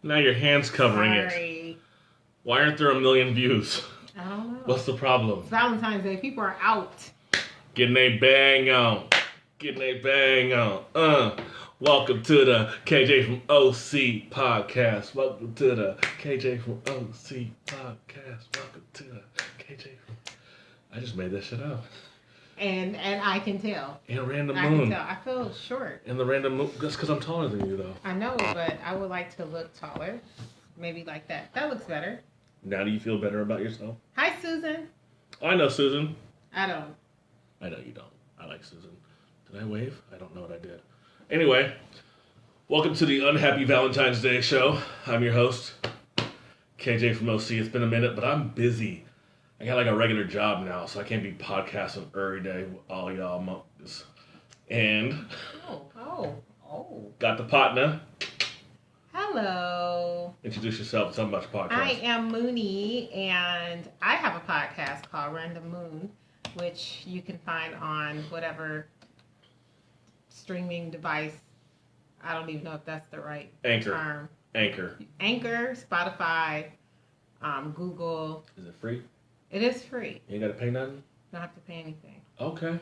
Now your hand's covering it. Why aren't there 1 million views? I don't know. What's the problem? It's Valentine's Day. People are out. Getting a bang on. Welcome to the KJ from OC podcast. Welcome to the KJ from OC podcast. Welcome to the KJ from... I just made that shit up. And I can tell. And Random Moon. I can tell. I feel short. And the Random Moon. That's because I'm taller than you, though. I know, but I would like to look taller. Maybe like that. That looks better. Now do you feel better about yourself? Hi, Susan. I know Susan. I don't. I know you don't. I like Susan. Did I wave? I don't know what I did. Anyway, welcome to the Unhappy Valentine's Day show. I'm your host, KJ from OC. It's been a minute, but I'm busy. I got like a regular job now, so I can't be podcasting every day with all y'all monkeys. And got the partner. Hello. Introduce yourself and tell me about your podcast. I am Muni, and I have a podcast called Random Moon, which you can find on whatever streaming device. I don't even know if that's the right term. Anchor, Spotify, Google. Is it free? It is free. You ain't got to pay nothing? Don't have to pay anything. Okay.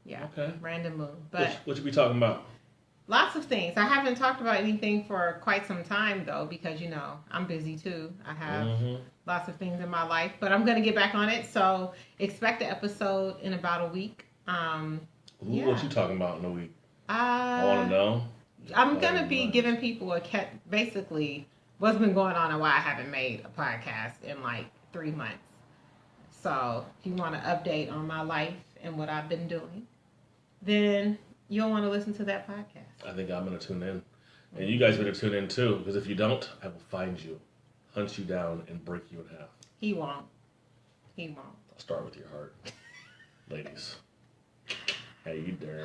Yeah. Okay. Random Moon. But what you be talking about? Lots of things. I haven't talked about anything for quite some time, though, because, you know, I'm busy, too. I have lots of things in my life. But I'm going to get back on it. So expect the episode in about a week. What you talking about in a week? I want to know. I'm going to be giving people basically what's been going on and why I haven't made a podcast in like 3 months. So if you want an update on my life and what I've been doing, then you'll want to listen to that podcast. I think I'm going to tune in. And you guys better tune in too, because if you don't, I will find you, hunt you down, and break you in half. He won't. I'll start with your heart. Ladies. How you doing?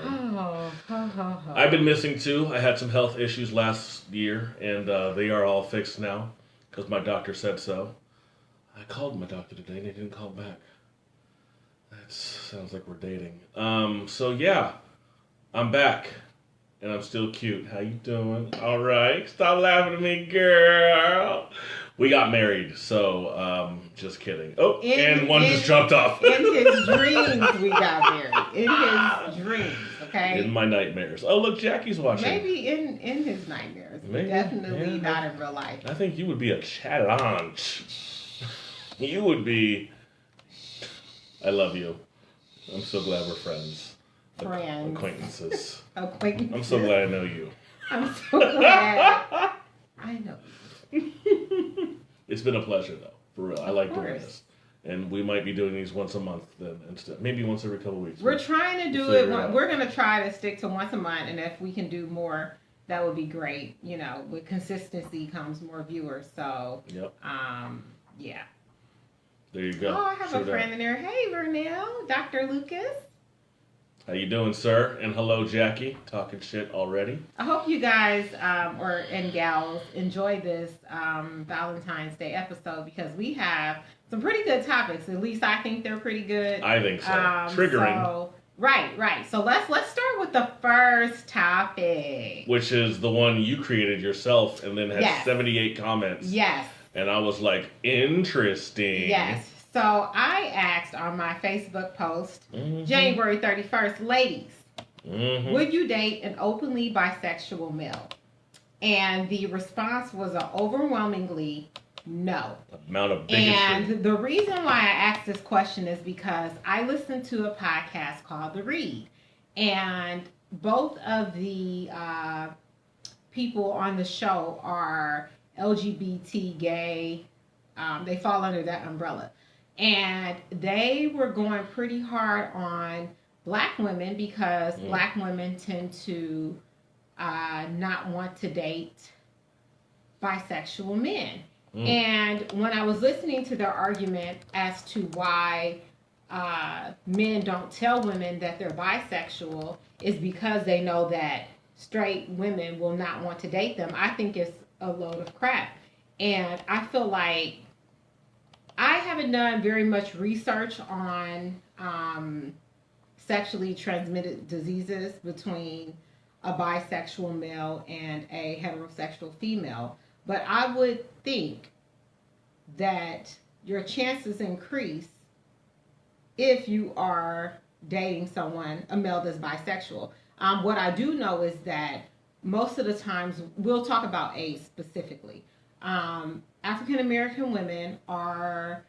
I've been missing too. I had some health issues last year, and they are all fixed now, because my doctor said so. I called my doctor today, and he didn't call back. That sounds like we're dating. So yeah, I'm back, and I'm still cute. How you doing? All right. Stop laughing at me, girl. We got married, so just kidding. Oh, and one just dropped off. In his dreams, we got married. In his dreams, okay? In my nightmares. Oh, look, Jackie's watching. Maybe in his nightmares. Maybe, definitely not in real life. I think you would be a challenge. You would be... I love you. I'm so glad we're friends. Acquaintances. I'm so glad I know you. I'm so glad I know you. It's been a pleasure, though. For real. I like doing this. And we might be doing these once a month then instead. Maybe once every couple of weeks. We're trying to do it. We're going to try to stick to once a month. And if we can do more, that would be great. You know, with consistency comes more viewers. So, yeah. There you go. Oh, I have a friend in there. Hey, Vernell. Dr. Lucas. How you doing, sir? And hello, Jackie. Talking shit already. I hope you guys and gals enjoy this Valentine's Day episode, because we have some pretty good topics. At least I think they're pretty good. I think so. Triggering. So, right. So let's start with the first topic, which is the one you created yourself and then had 78 comments. Yes. And I was like, interesting. Yes. So I asked on my Facebook post, January 31st, ladies, would you date an openly bisexual male? And the response was an overwhelmingly no. Amount of bigotry. And the reason why I asked this question is because I listened to a podcast called The Read. And both of the people on the show are LGBT, gay. They fall under that umbrella. And they were going pretty hard on black women because black women tend to not want to date bisexual men. And when I was listening to their argument as to why men don't tell women that they're bisexual is because they know that straight women will not want to date them, I think it's a load of crap. And I feel like I haven't done very much research on sexually transmitted diseases between a bisexual male and a heterosexual female. But I would think that your chances increase if you are dating someone, a male that's bisexual. What I do know is that most of the times, we'll talk about AIDS specifically. African American women are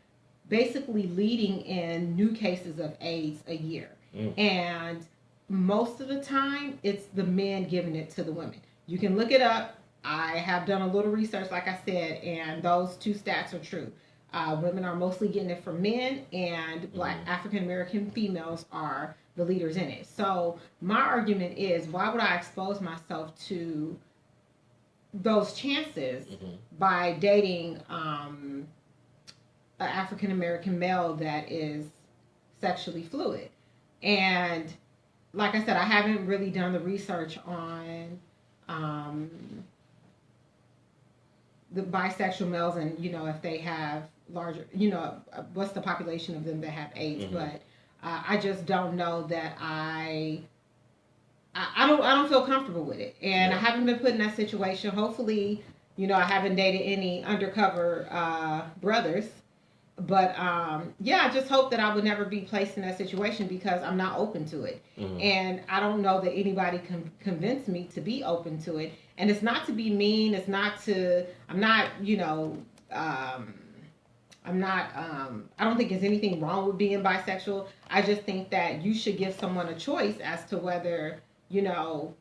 basically leading in new cases of AIDS a year. And most of the time, it's the men giving it to the women. You can look it up. I have done a little research, like I said, and those two stats are true. Women are mostly getting it from men, and Black African American females are the leaders in it. So my argument is, why would I expose myself to those chances by dating an African American male that is sexually fluid? And like I said, I haven't really done the research on the bisexual males and, you know, if they have larger, you know, what's the population of them that have AIDS. But I just don't know that I don't feel comfortable with it. And I haven't been put in that situation. Hopefully, you know, I haven't dated any undercover brothers. But I just hope that I would never be placed in that situation because I'm not open to it. And I don't know that anybody can convince me to be open to it. And it's not to be mean. It's not to, I'm not, you know, I'm not, I don't think there's anything wrong with being bisexual. I just think that you should give someone a choice as to whether, you know,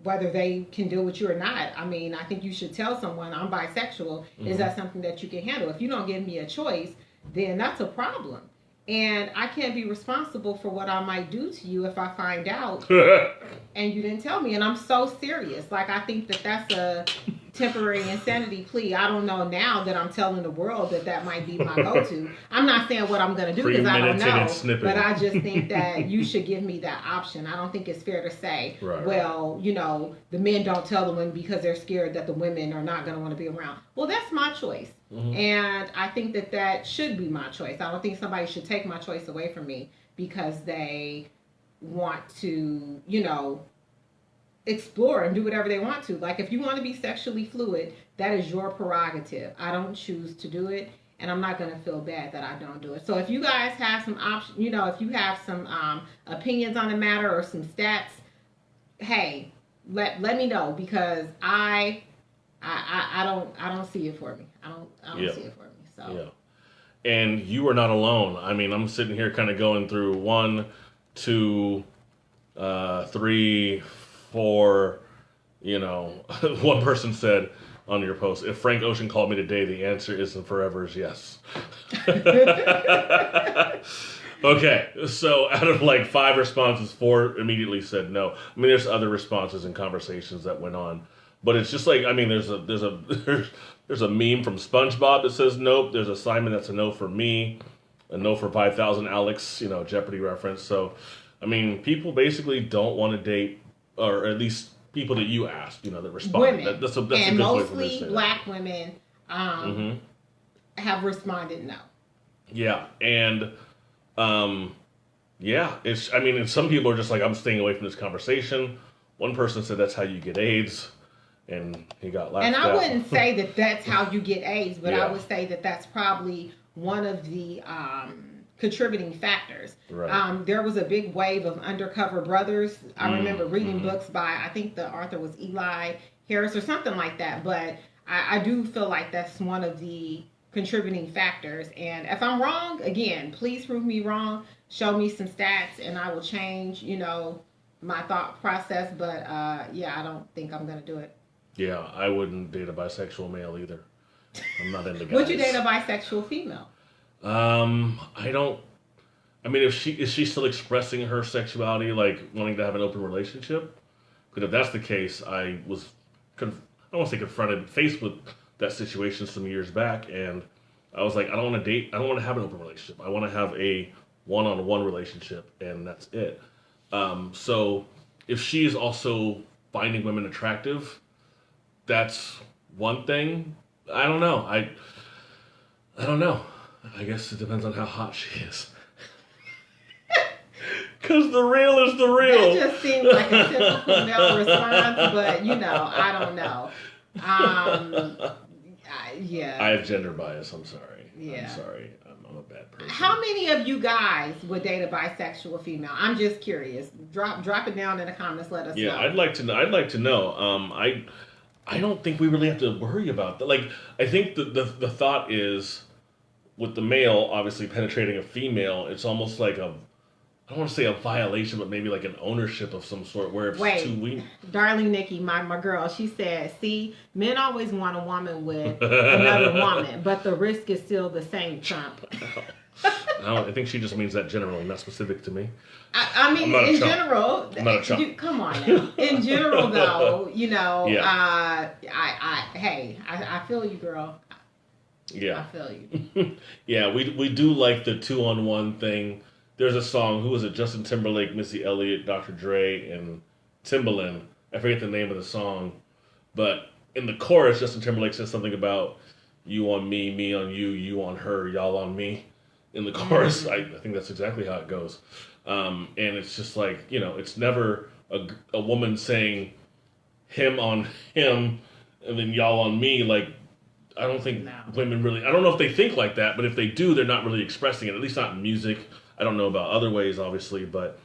whether they can deal with you or not. I mean, I think you should tell someone, I'm bisexual. Is that something that you can handle? If you don't give me a choice, then that's a problem. And I can't be responsible for what I might do to you if I find out and you didn't tell me. And I'm so serious. Like, I think that that's a temporary insanity plea. I don't know now that I'm telling the world that that might be my go-to. I'm not saying what I'm going to do because I don't know. But I just think that you should give me that option. I don't think it's fair to say, well, you know, the men don't tell the women because they're scared that the women are not going to want to be around. Well, that's my choice. And I think that that should be my choice. I don't think somebody should take my choice away from me because they want to, you know, explore and do whatever they want to. Like, if you want to be sexually fluid, that is your prerogative. I don't choose to do it, and I'm not going to feel bad that I don't do it. So if you guys have some options, you know, if you have some opinions on the matter or some stats, hey, let me know, because I don't see it for me. I don't see it for me. So and you are not alone. I mean, I'm sitting here kind of going through 1, 2, 3, 4. You know, one person said on your post, if Frank Ocean called me today, the answer isn't forever is yes. Okay, so out of like 5 responses, 4 immediately said no. I mean, there's other responses and conversations that went on. But it's just like, I mean, there's a meme from SpongeBob that says nope. There's a Simon that's a no for me, a no for 5,000 Alex, you know, Jeopardy reference. So, I mean, people basically don't want to date, or at least people that you asked, you know, that respond. Women. That's and a good mostly black women have responded no. Yeah, and it's. I mean, and some people are just like, I'm staying away from this conversation. One person said that's how you get AIDS. And he got laughed at. And I wouldn't say that that's how you get AIDS, but I would say that that's probably one of the contributing factors. Right. There was a big wave of undercover brothers. I remember reading books by, I think the author was Eli Harris or something like that. But I do feel like that's one of the contributing factors. And if I'm wrong, again, please prove me wrong. Show me some stats and I will change, you know, my thought process. But I don't think I'm going to do it. Yeah, I wouldn't date a bisexual male either. I'm not into guys. Would you date a bisexual female? I don't. I mean, is she still expressing her sexuality, like wanting to have an open relationship? Because if that's the case, I was, I don't want to say confronted, faced with that situation some years back, and I was like, I don't want to date. I don't want to have an open relationship. I want to have a one-on-one relationship, and that's it. So if she's also finding women attractive, that's one thing. I don't know. I don't know. I guess it depends on how hot she is. Because the real is the real. That just seems like a typical male response, but, you know, I don't know. Yeah. I have gender bias. I'm sorry. Yeah. I'm sorry. I'm a bad person. How many of you guys would date a bisexual female? I'm just curious. Drop it down in the comments. Let us know. Yeah, I'd like to know. I don't think we really have to worry about that. Like, I think the thought is, with the male obviously penetrating a female, it's almost like I don't want to say a violation, but maybe like an ownership of some sort where it's too weak. Darling Nikki, my girl, she said, see, men always want a woman with another woman, but the risk is still the same, Trump. I think she just means that generally, not specific to me. I mean, in general, I'm not a chump. Come on now. In general, though, you know, yeah. I feel you, girl. Yeah. I feel you. Yeah, we do like the 2-on-1 thing. There's a song, who was it? Justin Timberlake, Missy Elliott, Dr. Dre, and Timbaland. I forget the name of the song. But in the chorus, Justin Timberlake says something about you on me, me on you, you on her, y'all on me. In the chorus, I think that's exactly how it goes. And it's just like, you know, it's never a woman saying him on him and then y'all on me. Like, I don't think women really, I don't know if they think like that, but if they do, they're not really expressing it, at least not in music. I don't know about other ways, obviously, but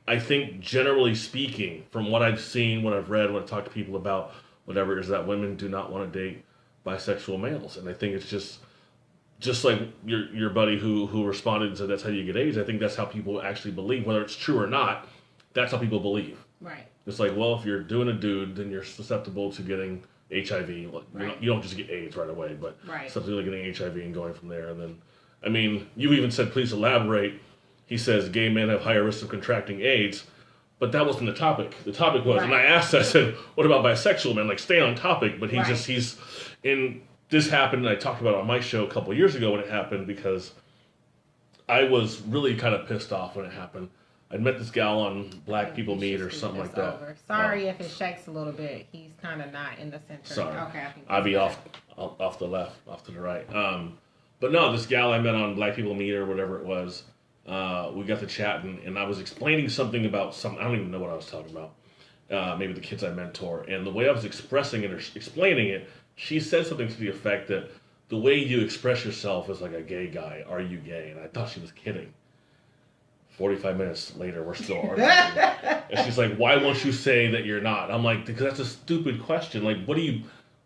I think generally speaking, from what I've seen, what I've read, what I've talked to people about, whatever, is that women do not want to date bisexual males. And I think it's just like your buddy who responded and said that's how you get AIDS. I think that's how people actually believe, whether it's true or not. That's how people believe. Right. It's like, well, if you're doing a dude, then you're susceptible to getting HIV. Like, you don't just get AIDS right away, but susceptible to getting HIV and going from there. And then, I mean, you even said, please elaborate. He says gay men have higher risk of contracting AIDS, but that wasn't the topic. The topic was, and I asked, I said, what about bisexual men? Like, stay on topic. But he's in. This happened, and I talked about it on my show a couple of years ago when it happened, because I was really kind of pissed off when it happened. I'd met this gal on Black People Meet or something like that. Sorry if it shakes a little bit. He's kind of not in the center. Sorry. Okay, I think I'll be off the left, off to the right. But no, this gal I met on Black People Meet or whatever it was, we got to chatting, and I was explaining something about I don't even know what I was talking about. Maybe the kids I mentor. And the way I was expressing it or explaining it, she said something to the effect that the way you express yourself as like a gay guy, are you gay? And I thought she was kidding. 45 minutes later, we're still arguing. And she's like, why won't you say that you're not? I'm like, because that's a stupid question. Like, what do you...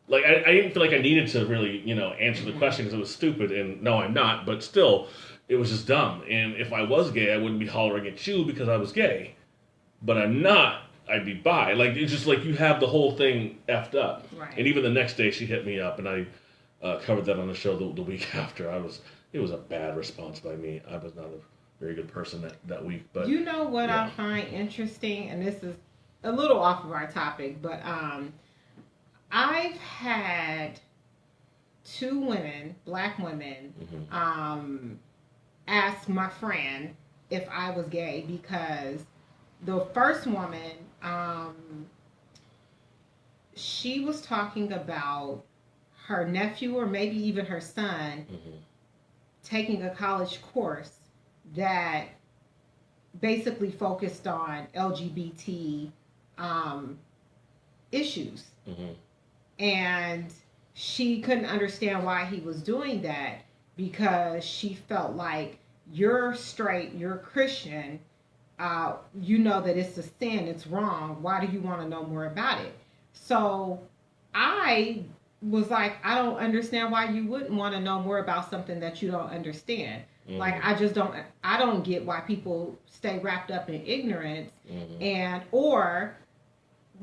Like, I didn't feel like I needed to really, answer the question because it was stupid. And no, I'm not. But still, it was just dumb. And if I was gay, I wouldn't be hollering at you because I was gay. But I'm not. I'd be bi. Like, it's just like you have the whole thing effed up. Right. And even the next day, she hit me up, and I covered that on the show the week after. It was a bad response by me. I was not a very good person that week. But you know what I find interesting, and this is a little off of our topic, but I've had 2 women, Black women, ask my friend if I was gay, because the first woman, she was talking about her nephew or maybe even her son taking a college course that basically focused on LGBT issues. And she couldn't understand why he was doing that, because she felt like, you're straight, you're Christian, you know that it's a sin, it's wrong, why do you want to know more about it? So I was like, I don't understand why you wouldn't want to know more about something that you don't understand. Like, I don't get why people stay wrapped up in ignorance and or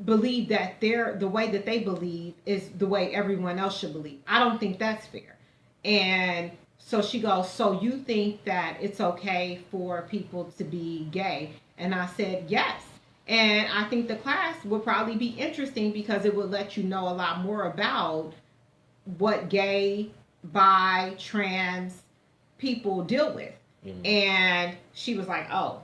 believe that the way that they believe is the way everyone else should believe. I don't think that's fair. And so she goes, so you think that it's okay for people to be gay? And I said, yes. And I think the class would probably be interesting because it would let you know a lot more about what gay, bi, trans people deal with. And she was like, oh.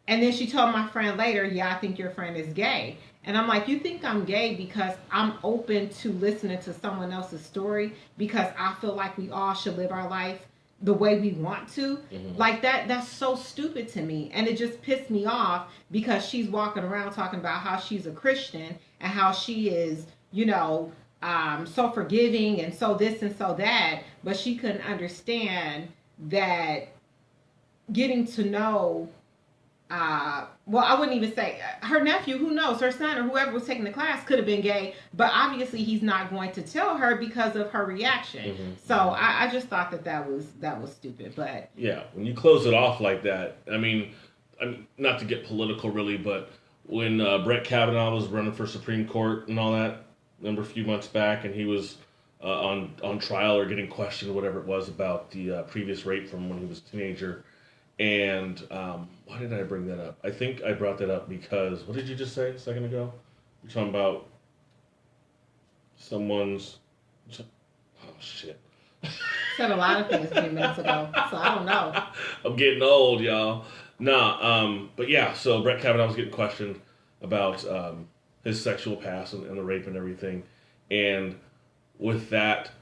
And then she told my friend later, yeah, I think your friend is gay. And I'm like, you think I'm gay because I'm open to listening to someone else's story, because I feel like we all should live our life the way we want to? Like, that's so stupid to me. And it just pissed me off because she's walking around talking about how she's a Christian and how she is, so forgiving and so this and so that, but she couldn't understand that getting to know, well, I wouldn't even say her nephew, who knows, her son or whoever was taking the class could have been gay, but obviously he's not going to tell her because of her reaction. Mm-hmm. So I just thought that was stupid. But yeah, when you close it off like that, I mean, not to get political really, but when Brett Kavanaugh was running for Supreme Court and all that, remember a few months back, and he was on trial or getting questioned, whatever it was, about the previous rape from when he was a teenager. And why did I bring that up? I think I brought that up because, what did you just say a second ago? You're talking about someone's... Oh, shit. Said a lot of things a few minutes ago, so I don't know. I'm getting old, y'all. Nah, but yeah, so Brett Kavanaugh was getting questioned about his sexual past and the rape and everything. And with that,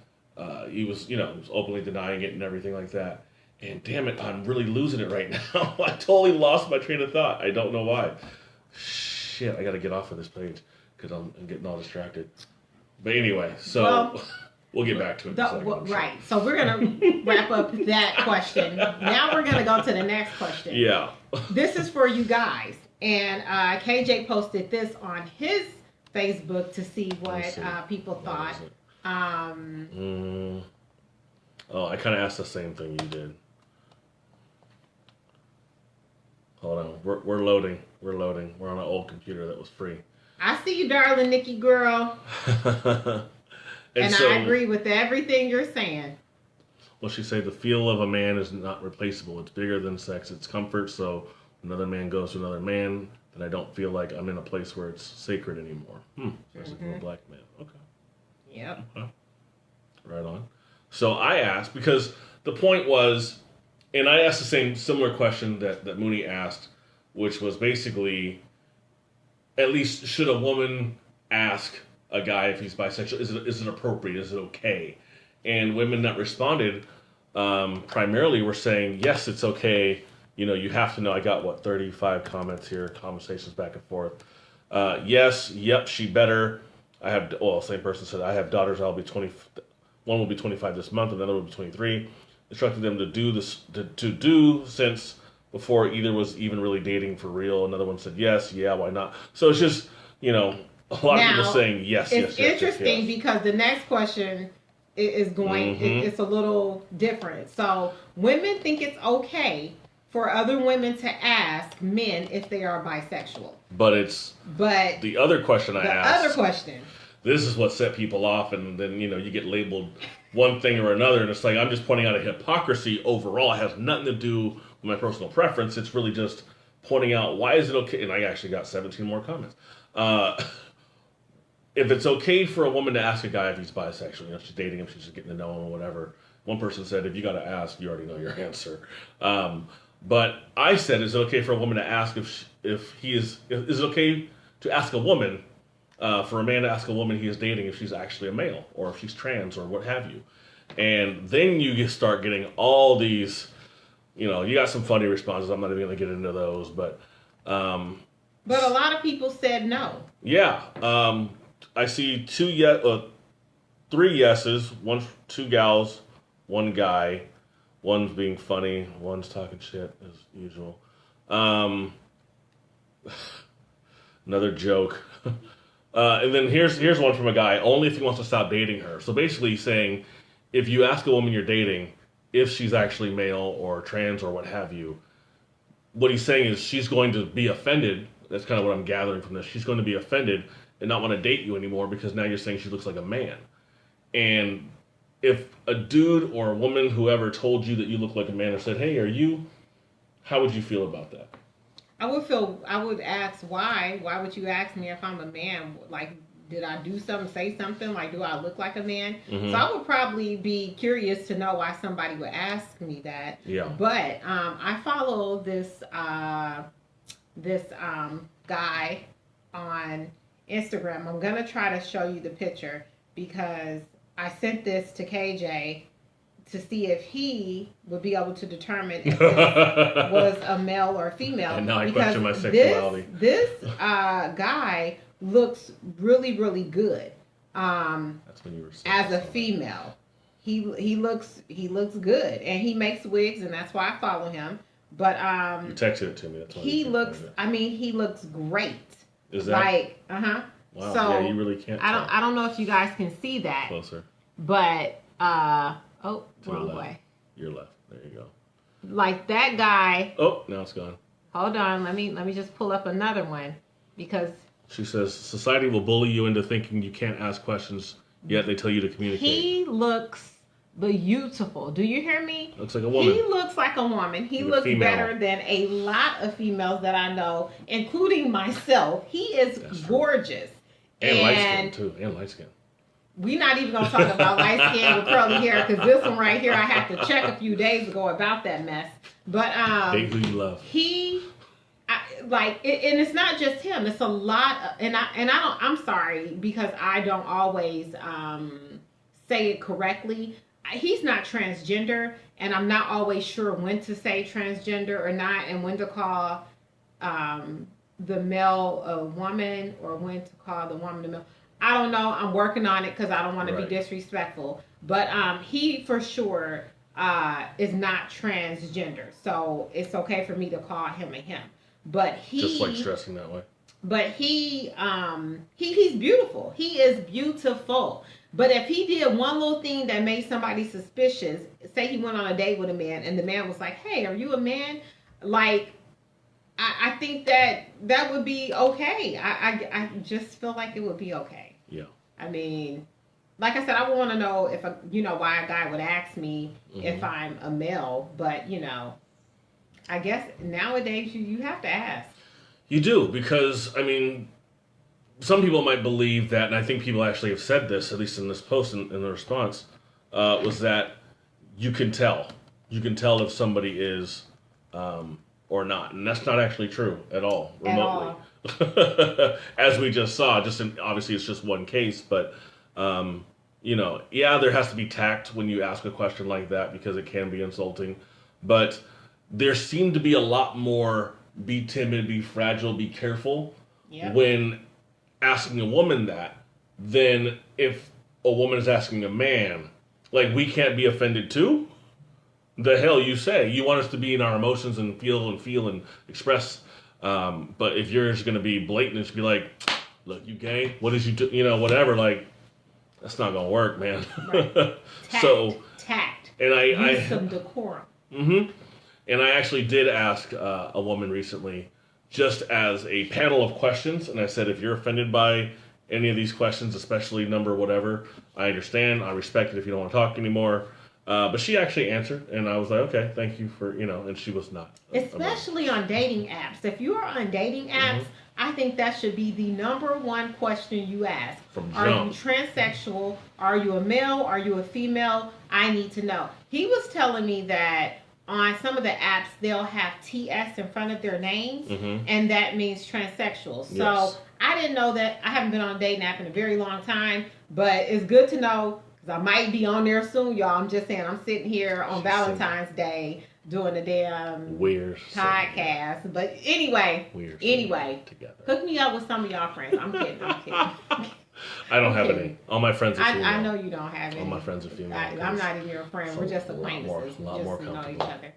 he was, was openly denying it and everything like that. And damn it, I'm really losing it right now. I totally lost my train of thought. I don't know why. Shit, I got to get off of this page because I'm getting all distracted. But anyway, so we'll get back to it in a second. Right. So we're going to wrap up that question. Now we're going to go to the next question. Yeah. This is for you guys. And KJ posted this on his Facebook to see what people thought. Oh, I kind of asked the same thing you did. Hold on. We're loading. We're loading. We're on an old computer that was free. I see you, darling Nikki girl. and so, I agree with everything you're saying. Well, she said the feel of a man is not replaceable. It's bigger than sex. It's comfort. So another man goes to another man, then I don't feel like I'm in a place where it's sacred anymore. Especially for a black man. Okay. Yep. Okay. Right on. So I asked, because the point was, and I asked the similar question that Muni asked, which was basically, at least should a woman ask a guy if he's bisexual? Is it appropriate? Is it okay? And women that responded primarily were saying, yes, it's okay. You have to know. I got, 35 comments here, conversations back and forth. Yes, yep, she better. Same person said, I have daughters, I'll be 20. One will be 25 this month, and the other will be 23. Instructed them to do this, to do since before either was even really dating for real. Another one said yes, yeah, why not? So it's just, a lot of people saying yes, it's yes, interesting yes. Because the next question is going, it's a little different. So women think it's okay for other women to ask men if they are bisexual. But the other question I asked. The other question. This is what set people off, and then, you get labeled one thing or another, and it's like, I'm just pointing out a hypocrisy overall. It has nothing to do with my personal preference. It's really just pointing out, why is it okay? And I actually got 17 more comments. If it's okay for a woman to ask a guy if he's bisexual, she's dating him, she's just getting to know him or whatever. One person said, if you got to ask, you already know your answer. But I said, is it okay for a woman to ask is it okay to ask a woman, for a man to ask a woman he is dating if she's actually a male or if she's trans or what have you. And then you start getting all these, you got some funny responses. I'm not even going to get into those, but a lot of people said no. Yeah. I see 3 yeses, 2 gals, 1 guy, one's being funny, one's talking shit as usual. Another joke. And then here's one from a guy, only if he wants to stop dating her. So basically saying, if you ask a woman you're dating if she's actually male or trans or what have you, what he's saying is she's going to be offended. That's kind of what I'm gathering from this. She's going to be offended and not want to date you anymore because now you're saying she looks like a man. And if a dude or a woman, whoever, told you that you look like a man or said, hey, how would you feel about that? I would ask why. Why would you ask me if I'm a man? Like, did I do something, say something? Like, do I look like a man? Mm-hmm. So I would probably be curious to know why somebody would ask me that. Yeah. But I follow this guy on Instagram. I'm going to try to show you the picture because I sent this to KJ to see if he would be able to determine if this was a male or a female. And now I question my sexuality. This guy looks really, really good. That's when you were as a female. He looks good, and he makes wigs, and that's why I follow him. But you texted it to me. That's why he looks. I mean, he looks great. Is that like Wow. So yeah, you really can't. I don't know if you guys can see that. Closer. But wrong way. Your left. There you go. Like that guy. Oh, now it's gone. Hold on. Let me just pull up another one because she says society will bully you into thinking you can't ask questions, yet they tell you to communicate. He looks beautiful. Do you hear me? Looks like a woman. He looks like a woman. He looks better than a lot of females that I know, including myself. He is gorgeous. And light skin too. And light skin. We're not even going to talk about light skin with curly hair, because this one right here I had to check a few days ago about that mess. But date who you love. And it's not just him. It's a lot. I'm sorry because I don't always say it correctly. He's not transgender, and I'm not always sure when to say transgender or not, and when to call the male a woman or when to call the woman a male. I don't know. I'm working on it because I don't want to be disrespectful. But he for sure is not transgender, so it's okay for me to call him a him. But just like stressing that way. But he's beautiful. He is beautiful. But if he did one little thing that made somebody suspicious, say he went on a date with a man and the man was like, "Hey, are you a man?" Like, I think that would be okay. I just feel like it would be okay. Yeah. I mean, like I said, I would want to know if why a guy would ask me if I'm a male, but I guess nowadays you have to ask. You do, because I mean, some people might believe that, and I think people actually have said this, at least in this post in the response, was that you can tell if somebody is or not, and that's not actually true at all, remotely. As we just saw, obviously it's just one case, but there has to be tact when you ask a question like that because it can be insulting, but there seemed to be a lot more be timid, be fragile, be careful when asking a woman that than if a woman is asking a man. Like, we can't be offended too? The hell you say? You want us to be in our emotions and feel and express. But if you're just going to be blatant and just be like, look, you gay? What did you do? Whatever. Like, that's not going to work, man. Right. Tact. And Use some decorum. Mm-hmm. And I actually did ask a woman recently, just as a panel of questions, and I said, if you're offended by any of these questions, especially number whatever, I understand, I respect it if you don't want to talk anymore. But she actually answered, and I was like, okay, thank you for, and she was not. Especially on dating apps. If you are on dating apps, I think that should be the number one question you ask. Are you transsexual? Are you a male? Are you a female? I need to know. He was telling me that on some of the apps, they'll have TS in front of their names, and that means transsexual. So I didn't know that. I haven't been on a dating app in a very long time, but it's good to know because I might be on there soon, y'all. I'm just saying, I'm sitting here on Valentine's Day doing a damn podcast. But anyway, hook me up with some of y'all friends. I'm kidding. I don't have any. All my friends are female. I know you don't have any. All my friends are female. I'm not even your friend. We're just acquaintances. A lot more we just know each comfortable. other.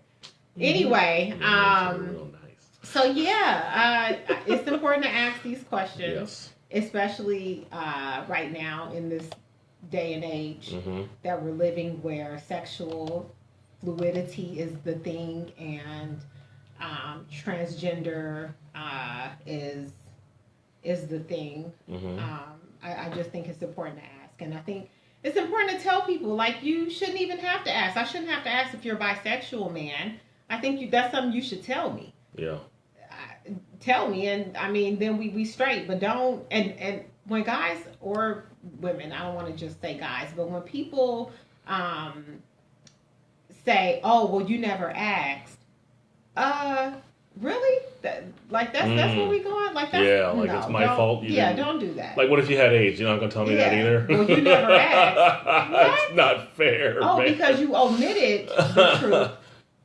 Anyway, real nice. So it's important to ask these questions, especially right now in this day and age that we're living, where sexual fluidity is the thing and transgender is the thing. I just think it's important to ask, and I think it's important to tell people, like, you shouldn't even have to ask. I shouldn't have to ask if you're a bisexual man. I think that's something you should tell me. Yeah. Tell me, and I mean, then we straight. But don't, and when guys or women, I don't want to just say guys, but when people say, "Oh, well, you never asked," really? That's where we going? Like, that's, it's my fault. Don't do that. Like, what if you had AIDS? You're not going to tell me that either? Well, you never asked. What? It's not fair. Oh, man. Because you omitted the truth.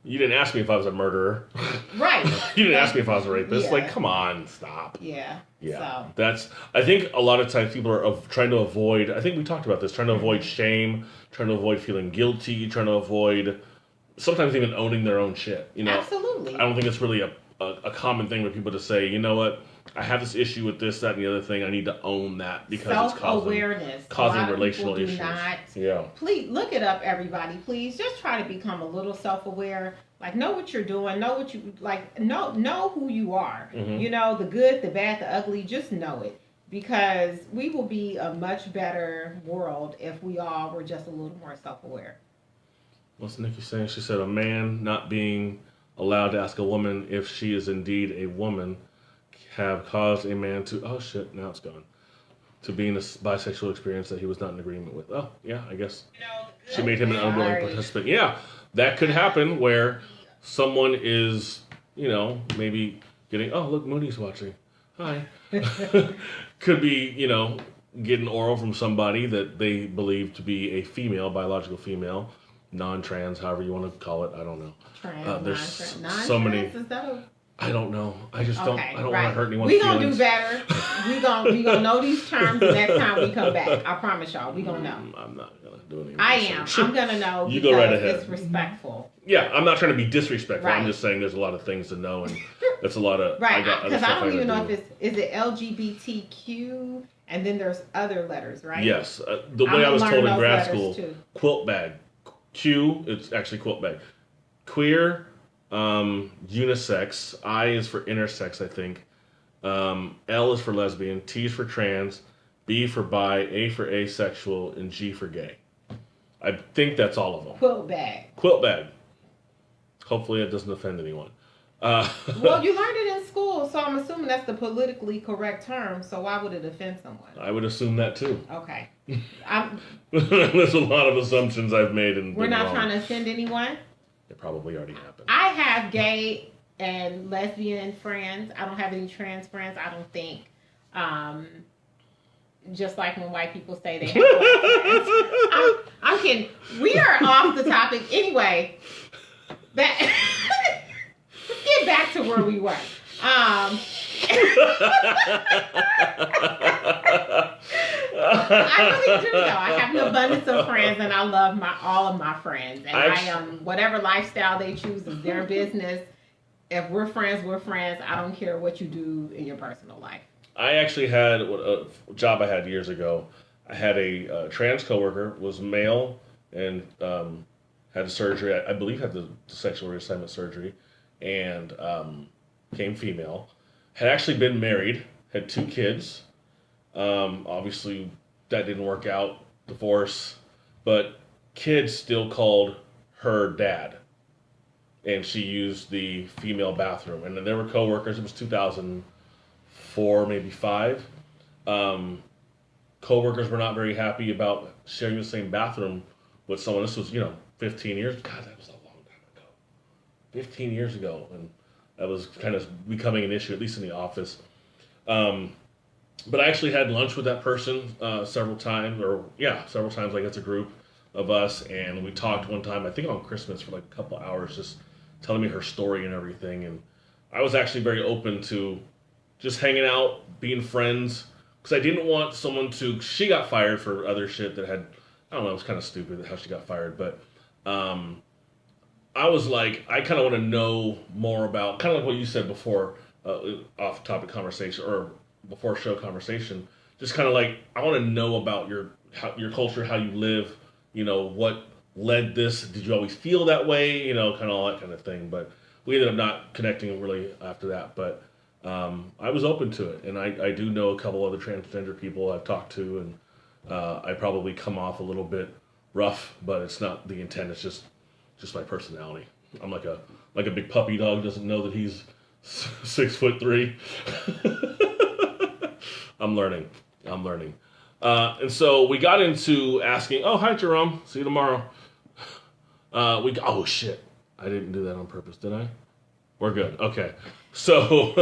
You didn't ask me if I was a murderer. Right. You didn't ask me if I was a rapist. Like, come on, stop. Yeah. Yeah. So. I think a lot of times people are trying to avoid, I think we talked about this, trying to avoid shame, trying to avoid feeling guilty, trying to avoid sometimes even owning their own shit. You know? Absolutely. I don't think it's really a common thing for people to say, you know what, I have this issue with this, that, and the other thing. I need to own that because it's causing relational issues. Yeah. Please look it up, everybody. Please just try to become a little self-aware. Like, know what you're doing. Know what you like. Know who you are. Mm-hmm. You know, the good, the bad, the ugly. Just know it, because we will be a much better world if we all were just a little more self-aware. What's Nikki saying? She said a man not being allowed to ask a woman if she is indeed a woman have caused a man to, oh shit, now it's gone, to be in a bisexual experience that he was not in agreement with. Oh, yeah, I guess she made him an unwilling participant. Yeah, that could happen where someone is, you know, maybe getting, oh, look, Muni's watching. Hi. Could be, you know, getting oral from somebody that they believe to be a female, biological female, non-trans, however you want to call it. I don't know. There's so many. Is that a... I don't know. I just don't. I don't want to hurt anyone's feelings. We gonna do better. we gonna know these terms the next time we come back. I promise y'all. We gonna know. I'm not gonna do anything. I am. I'm gonna know. You go right ahead. It's respectful. Yeah, I'm not trying to be disrespectful. Right. I'm just saying there's a lot of things to know, and that's a lot of right. Because I don't even know if is it LGBTQ, and then there's other letters, right? Yes, the way I was told in grad school, quilt bag. Q, it's actually quilt bag. Queer. Unisex. I is for intersex, I think. L is for lesbian. T is for trans. B for bi. A for asexual. And G for gay. I think that's all of them. Quilt bag. Quilt bag. Hopefully it doesn't offend anyone. Well, you learned it in school, so I'm assuming that's the politically correct term. So why would it offend someone? I would assume that too. Okay. There's a lot of assumptions I've made, and we're not trying to offend anyone. It probably already happened. I have gay and lesbian friends. I don't have any trans friends. I don't think. Just like when white people say they have black friends. I'm kidding. We are off the topic anyway. Let's get back to where we were. I really do, though. I have an abundance of friends, and I love all of my friends. And I am whatever lifestyle they choose is their business. If we're friends, we're friends. I don't care what you do in your personal life. I actually had a job I had years ago. I had a trans coworker, was male, and had surgery. I believe had the sexual reassignment surgery, and became female. Had actually been married, had 2 kids. Obviously, that didn't work out, divorce, but kids still called her dad, and she used the female bathroom. And then there were coworkers. It was 2004, maybe 5. Coworkers were not very happy about sharing the same bathroom with someone. This was, 15 years. God, that was a long time ago. 15 years ago, and that was kind of becoming an issue, at least in the office. But I actually had lunch with that person several times, like it's a group of us, and we talked one time, I think on Christmas, for like a couple hours, just telling me her story and everything. And I was actually very open to just hanging out, being friends, because I didn't want someone she got fired for other shit that had, I don't know, it was kind of stupid how she got fired, but I was like, I kind of want to know more about, kind of like what you said before, off-topic conversation, or before show conversation, just kind of like, I want to know about your culture, how you live, what led this, did you always feel that way, kind of all that kind of thing. But we ended up not connecting really after that, but I was open to it, and I do know a couple other transgender people I've talked to, and I probably come off a little bit rough, but it's not the intent, it's just my personality. I'm like a big puppy dog doesn't know that he's 6'3". I'm learning. And so we got into asking, oh, hi, Jerome. See you tomorrow. Oh, shit. I didn't do that on purpose, did I? We're good. Okay. So.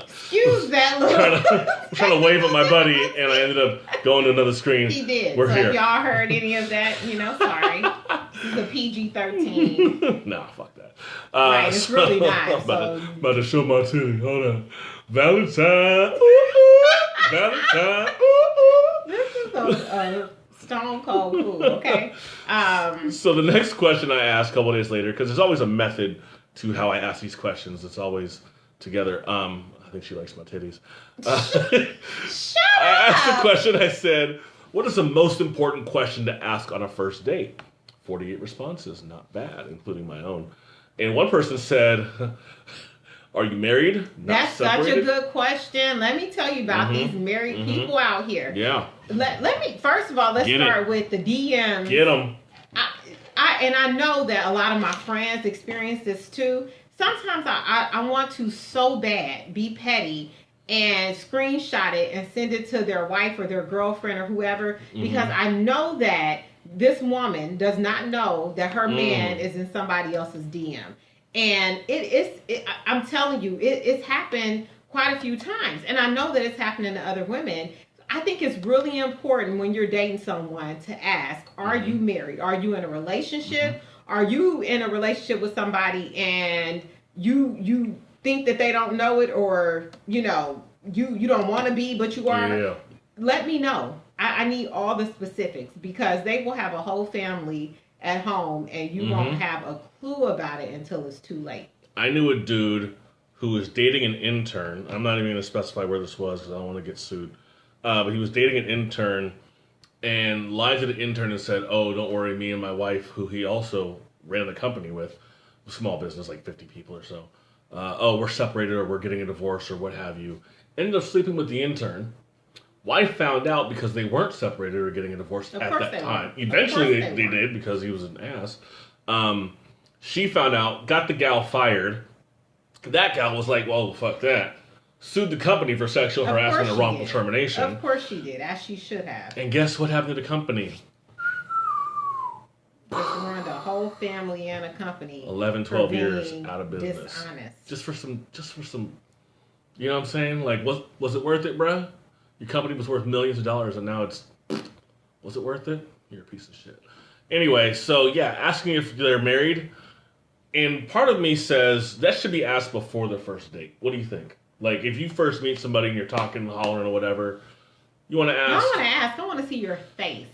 Excuse that little. I'm trying to wave at my buddy, and I ended up going to another screen. He did. We're here. If y'all heard any of that, sorry. This is a PG-13. Nah, fuck that. Right, it's really not. About to show my titty. Hold on. Valentine. Valentine. This is a stone cold fool, okay? So the next question I asked a couple days later, because there's always a method to how I ask these questions. It's always together. I think she likes my titties. Shut up! I asked the question, I said, what is the most important question to ask on a first date? 48 responses, not bad, including my own. And one person said, are you married? That's separated? Such a good question. Let me tell you about these married people out here. Yeah. Let me, first of all, let's start with the DMs. Get them. I know that a lot of my friends experience this too. Sometimes I want to so bad be petty and screenshot it and send it to their wife or their girlfriend or whoever, because I know that this woman does not know that her man is in somebody else's DM. And I'm telling you, it's happened quite a few times. And I know that it's happening to other women. I think it's really important when you're dating someone to ask, are you married? Are you in a relationship? Are you in a relationship with somebody and you think that they don't know it, or, you know, you don't want to be, but you are? Yeah. Let me know. I need all the specifics, because they will have a whole family at home and you won't have a clue about it until it's too late. I knew a dude who was dating an intern. I'm not even going to specify where this was because I don't want to get sued. But he was dating an intern and lied to the intern and said, oh, don't worry, me and my wife, who he also ran the company with, a small business, like 50 people or so. We're separated, or we're getting a divorce, or what have you. Ended up sleeping with the intern. Wife found out because they weren't separated or getting a divorce at that time. Eventually they did, because he was an ass. She found out, got the gal fired. That gal was like, well, fuck that. Sued the company for sexual harassment and wrongful termination. Of course she did, as she should have. And guess what happened to the company? Just ruined a whole family and a company. 11, 12 years out of business. Dishonest. Just for some, you know what I'm saying? Like, was it worth it, bruh? Your company was worth millions of dollars, and now it's, was it worth it? You're a piece of shit. Anyway, so yeah, asking if they're married, and part of me says that should be asked before the first date. What do you think? Like, if you first meet somebody and you're talking, hollering, or whatever, you want to ask. I want to see your face.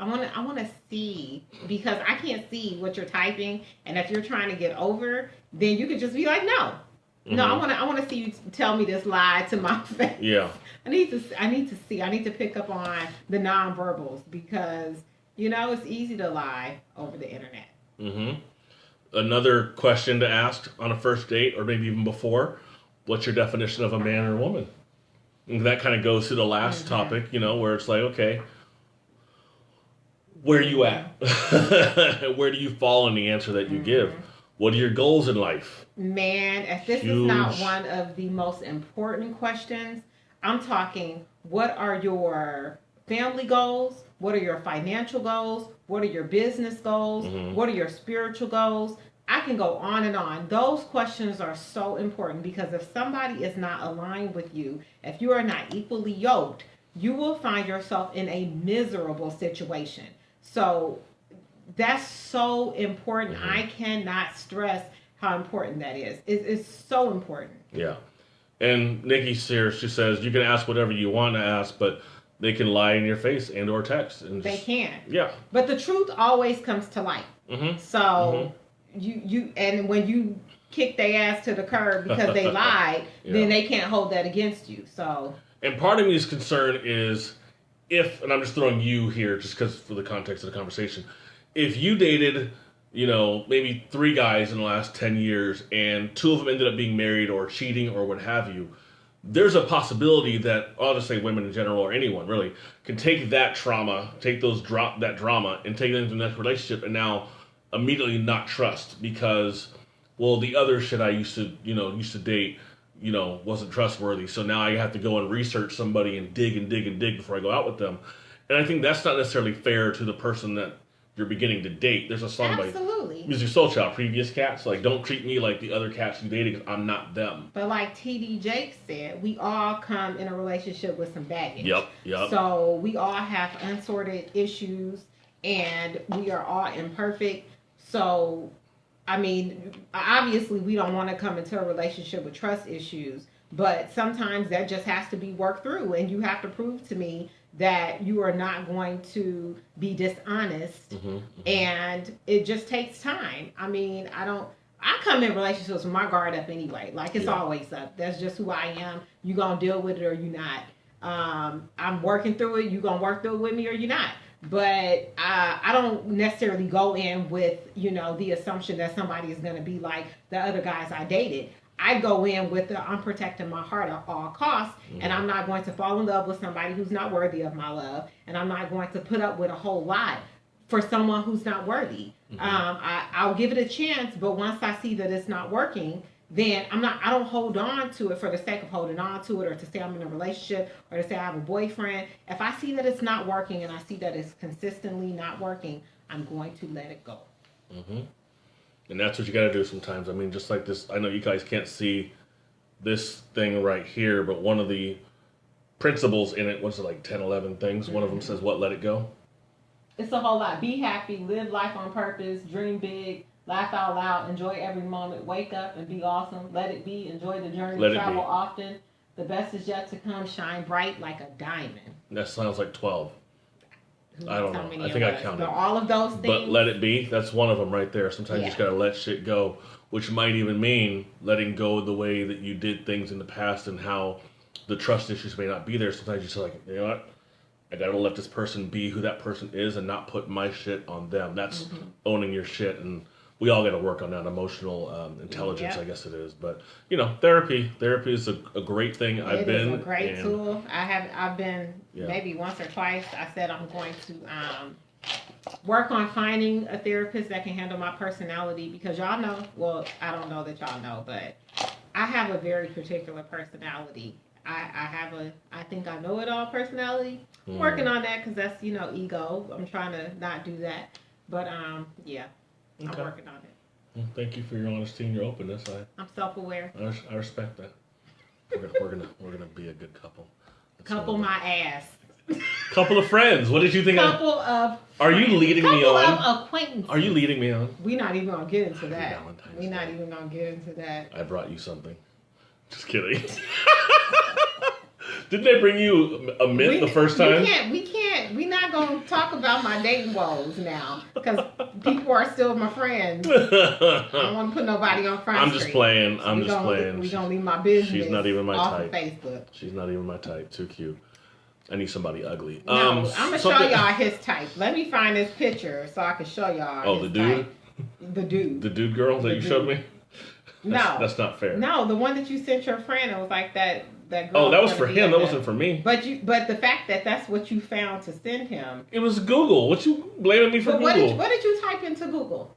I want to see, because I can't see what you're typing, and if you're trying to get over, then you could just be like, no. No, I want to see you tell me this lie to my face. Yeah. I need to see. I need to pick up on the nonverbals, because, you know, it's easy to lie over the internet. Another question to ask on a first date, or maybe even before, what's your definition of a man or a woman? And that kind of goes to the last topic, you know, where it's like, okay, where are you at? Where do you fall in the answer that you give? What are your goals in life? Man, if this is not one of the most important questions, I'm talking, what are your family goals? What are your financial goals? What are your business goals? What are your spiritual goals? I can go on and on. Those questions are so important, because if somebody is not aligned with you, if you are not equally yoked, you will find yourself in a miserable situation. So that's so important. I cannot stress how important that is. It's so important. Yeah. And Nikki's here, she says, you can ask whatever you want to ask, but they can lie in your face and or text. And they can. Yeah. But the truth always comes to light. So you and when you kick their ass to the curb because they lied, then they can't hold that against you. So. And part of me's concern is if, and I'm just throwing you here just because for the context of the conversation, if you dated, you know, maybe 3 guys in the last 10 years and 2 of them ended up being married or cheating or what have you, there's a possibility that, I'll just say women in general or anyone really, can take that trauma, take that drama and take it into the next relationship and now immediately not trust because, well, the other shit I used to date, you know, wasn't trustworthy. So now I have to go and research somebody and dig before I go out with them. And I think that's not necessarily fair to the person that you're beginning to date. There's a song by Music Soul Child, Previous Cats, like, don't treat me like the other cats you dated because I'm not them. But like TD Jake said, we all come in a relationship with some baggage. Yep. So we all have unsorted issues and we are all imperfect. So I mean, obviously we don't want to come into a relationship with trust issues, but sometimes that just has to be worked through, and you have to prove to me that you are not going to be dishonest, and it just takes time. I mean, I come in relationships with my guard up anyway. Like, it's always up. That's just who I am. You gonna deal with it or you not. I'm working through it. You gonna work through it with me or you not. But I don't necessarily go in with, the assumption that somebody is going to be like the other guys I dated. I go in with I'm protecting my heart at all costs, and I'm not going to fall in love with somebody who's not worthy of my love, and I'm not going to put up with a whole lot for someone who's not worthy. I'll give it a chance, but once I see that it's not working, then I don't hold on to it for the sake of holding on to it, or to say I'm in a relationship, or to say I have a boyfriend. If I see that it's not working, and I see that it's consistently not working, I'm going to let it go. And that's what you got to do sometimes. I mean, just like this, I know you guys can't see this thing right here, but one of the principles in it, what's it, like 10, 11 things? One of them says, what, let it go? It's a whole lot. Be happy, live life on purpose, dream big, laugh out loud, enjoy every moment, wake up and be awesome, let it be, enjoy the journey, travel often. The best is yet to come, shine bright like a diamond. That sounds like 12. I don't know. I think I counted. All of those things. But let it be, that's one of them right there. Sometimes you just got to let shit go, which might even mean letting go of the way that you did things in the past and how the trust issues may not be there. Sometimes you're just like, you know what? I got to let this person be who that person is and not put my shit on them. That's owning your shit, and we all got to work on that emotional intelligence, I guess it is. But, therapy is a great thing. It is a great tool. I've been maybe once or twice. I said I'm going to work on finding a therapist that can handle my personality, because y'all know, well, I don't know that y'all know, but I have a very particular personality. I have I think I know it all personality. I'm working on that, because that's, ego. I'm trying to not do that. But, I'm working on it. Well, thank you for your honesty and your openness. I'm self-aware. I respect that. We're gonna be a good couple. Couple my ass. Couple of friends. What did you think? Couple of. Are you leading me on? Couple of acquaintances. Are you leading me on? We're not even gonna get into that. We're not even gonna get into that. I brought you something. Just kidding. Didn't they bring you a mint the first time? We're not going to talk about my dating woes now, because people are still my friends. I don't want to put nobody on Front Street. I'm just playing. We're going to leave my business. She's not even my off type. Of Facebook. She's not even my type. Too cute. I need somebody ugly. No, I'm going to show y'all his type. Let me find this picture so I can show y'all his the dude? Type. The dude. The dude girl that you showed me? That's not fair. No, the one that you sent your friend, it was like that girl. Oh, that was for him. That wasn't for me. But the fact that that's what you found to send him. It was Google. What you blaming me for Google? What did you type into Google?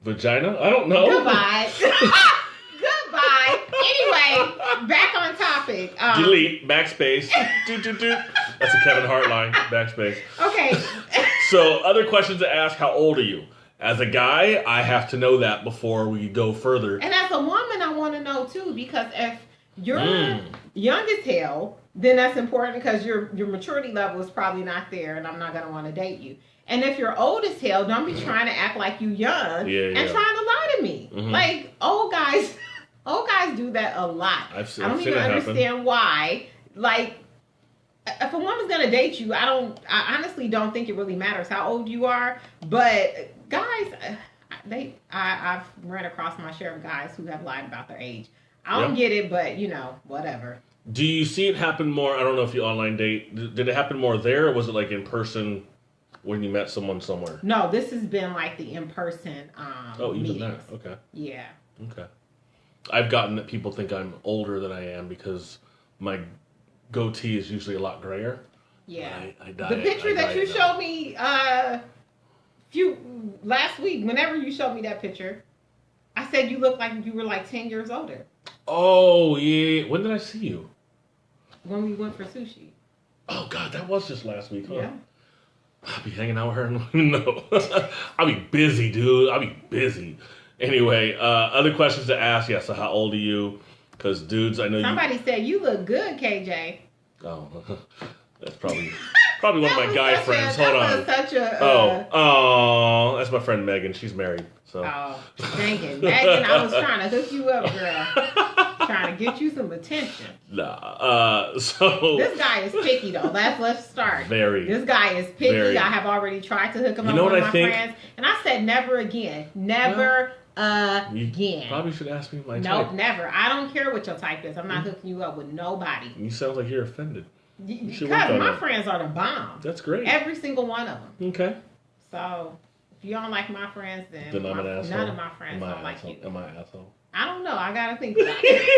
Vagina? I don't know. Goodbye. Goodbye. Anyway, back on topic. Delete. Backspace. That's a Kevin Hart line. Backspace. Okay. So, other questions to ask. How old are you? As a guy, I have to know that before we go further. And as a woman, I want to know too, because if you're young as hell, then that's important, because your maturity level is probably not there, and I'm not going to want to date you. And if you're old as hell, don't be trying to act like you young and trying to lie to me. Like, old guys do that a lot. I don't even understand why. Like, if a woman's going to date you, I honestly don't think it really matters how old you are, but guys, I've run across my share of guys who have lied about their age. I don't get it, but whatever. Do you see it happen more? I don't know if you online date. Did it happen more there, or was it like in person when you met someone somewhere? No, this has been like the in-person even meetings. that. Okay. Yeah. Okay. I've gotten that people think I'm older than I am because my goatee is usually a lot grayer. Yeah. I dye the picture that you showed me last week, whenever you showed me that picture, I said you looked like you were like 10 years older. Oh, yeah. When did I see you? When we went for sushi. Oh, God, that was just last week, huh? Yeah. I'll be hanging out with her and don't even know. I'll be busy, dude. I'll be busy. Anyway, other questions to ask. Yeah, so how old are you? Because dudes, I know Somebody said you look good, KJ. Oh, that's probably Probably one of my guy friends. Hold on. That's my friend Megan. She's married. So. Oh, dang it. Megan, I was trying to hook you up, girl. Trying to get you some attention. Nah. So. This guy is picky, though. Let's start. Very. This guy is picky. Very. I have already tried to hook him up with one of my friends. And I said never again. Never again. You probably should ask me my type. Nope, never. I don't care what your type is. I'm not hooking you up with nobody. You sound like you're offended. Because my friends are the bomb. That's great. Every single one of them. Okay. So, if you don't like my friends, then I'm an asshole. None of my friends don't like you. Am I an asshole? I don't know. I gotta think about it.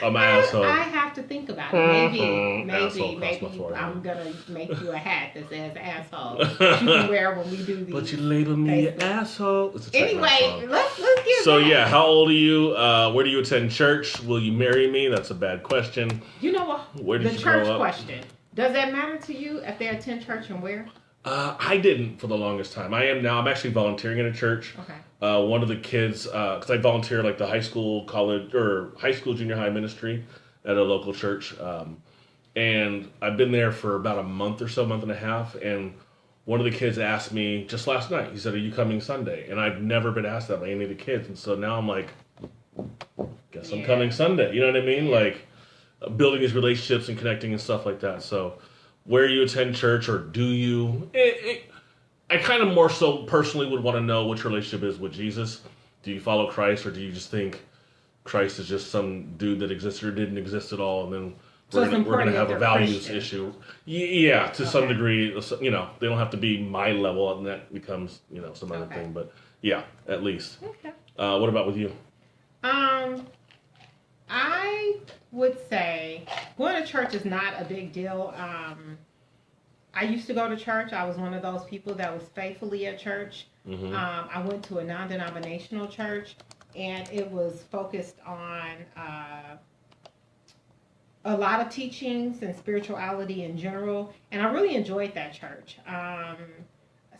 I'm an asshole. I have to think about it. Maybe I'm gonna make you a hat that says asshole. That you can wear when we do these. But you label me an asshole. Anyway, let's get So back. yeah, how old are you? Where do you attend church? Will you marry me? That's a bad question. You know what? Where did you grow up? The church question. Does that matter to you if they attend church and where? I didn't for the longest time. I am now. I'm actually volunteering in a church. Okay. One of the kids, because I volunteer like the high school, college, or high school, junior high ministry at a local church. And I've been there for about a month or so, month and a half. And one of the kids asked me just last night, he said, "Are you coming Sunday?" And I've never been asked that by any of the kids. And so now I'm like, guess I'm coming Sunday. You know what I mean? Like building these relationships and connecting and stuff like that. So where you attend church, or do you? I kind of more so personally would want to know what your relationship is with Jesus. Do you follow Christ, or do you just think Christ is just some dude that existed or didn't exist at all, and then we're going to have a values issue? Yeah, to some degree. You know, they don't have to be my level, and that becomes, you know, some other thing. But yeah, at least. Okay. What about with you? I would say going to church is not a big deal. I used to go to church. I was one of those people that was faithfully at church. Mm-hmm. I went to a non-denominational church, and it was focused on a lot of teachings and spirituality in general, and I really enjoyed that church.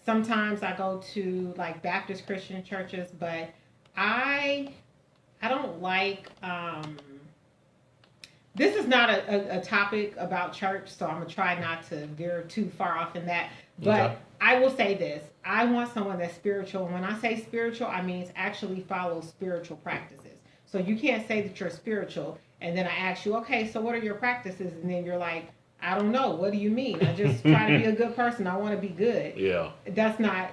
Sometimes I go to like Baptist Christian churches, but I don't like... This is not a topic about church, so I'm going to try not to veer too far off in that. But I will say this. I want someone that's spiritual. And when I say spiritual, I mean actually follow spiritual practices. So you can't say that you're spiritual, and then I ask you, okay, so what are your practices? And then you're like, I don't know. What do you mean? I just try to be a good person. I want to be good. Yeah. That's not...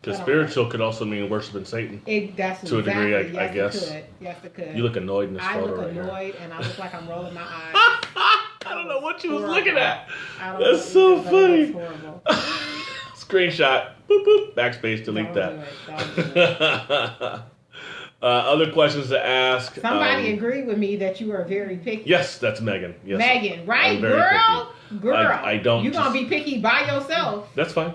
Because spiritual could also mean worshiping Satan. To a degree, I guess. Yes, it could. You look annoyed in this photo right here. I look annoyed, and I look like I'm rolling my eyes. I don't know what you was looking at. That's so funny. Screenshot. Boop, boop. Backspace. Delete that. Don't do it. Other questions to ask. Somebody agreed with me that you are very picky. Yes, that's Megan. Yes. Megan, right? Girl. I don't. You're going to be picky by yourself. That's fine.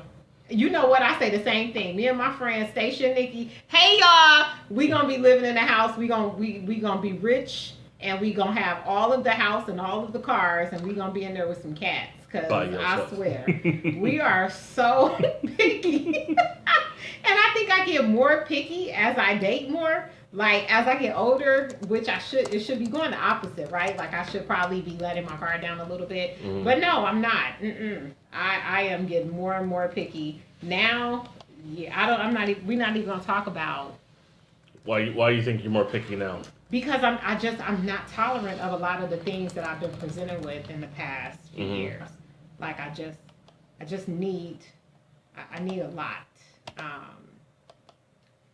You know what? I say the same thing. Me and my friend Stacia and Nikki. Hey y'all, we gonna be living in a house. We gonna be rich, and we gonna have all of the house and all of the cars, and we gonna be in there with some cats. Cause I swear, we are so picky. And I think I get more picky as I date more. Like as I get older, which it should be going the opposite, right? Like I should probably be letting my guard down a little bit. Mm-hmm. But no, I'm not. I am getting more and more picky now. Yeah, we're not even gonna talk about why you think you're more picky now. Because I'm not tolerant of a lot of the things that I've been presented with in the past few years. Like I need a lot.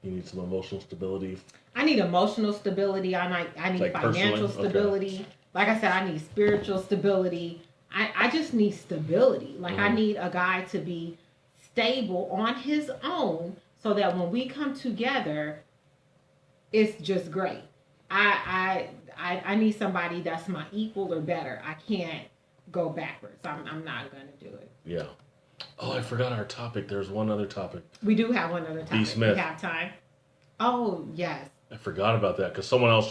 You need some emotional stability. I need emotional stability. I need like financial stability. Okay. Like I said, I need spiritual stability. I just need stability. Like I need a guy to be stable on his own so that when we come together, it's just great. I need somebody that's my equal or better. I can't go backwards. I'm not going to do it. Yeah. Oh, I forgot our topic. There's one other topic. We do have one other topic. B.Smith. We have time. Oh, yes. I forgot about that because someone else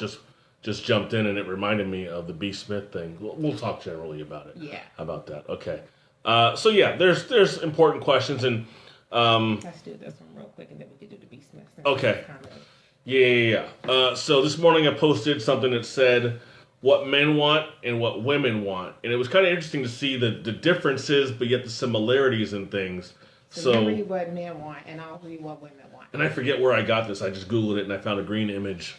just jumped in and it reminded me of the B.Smith thing. We'll talk generally about it. Yeah. How about that? Okay. So yeah, there's important questions and let's do this one real quick and then we can do the B.Smith. Okay. Yeah. So this morning I posted something that said, what men want and what women want. And it was kind of interesting to see the differences, but yet the similarities in things. So you read what men want, and I'll read what women want. And I forget where I got this. I just Googled it, and I found a green image.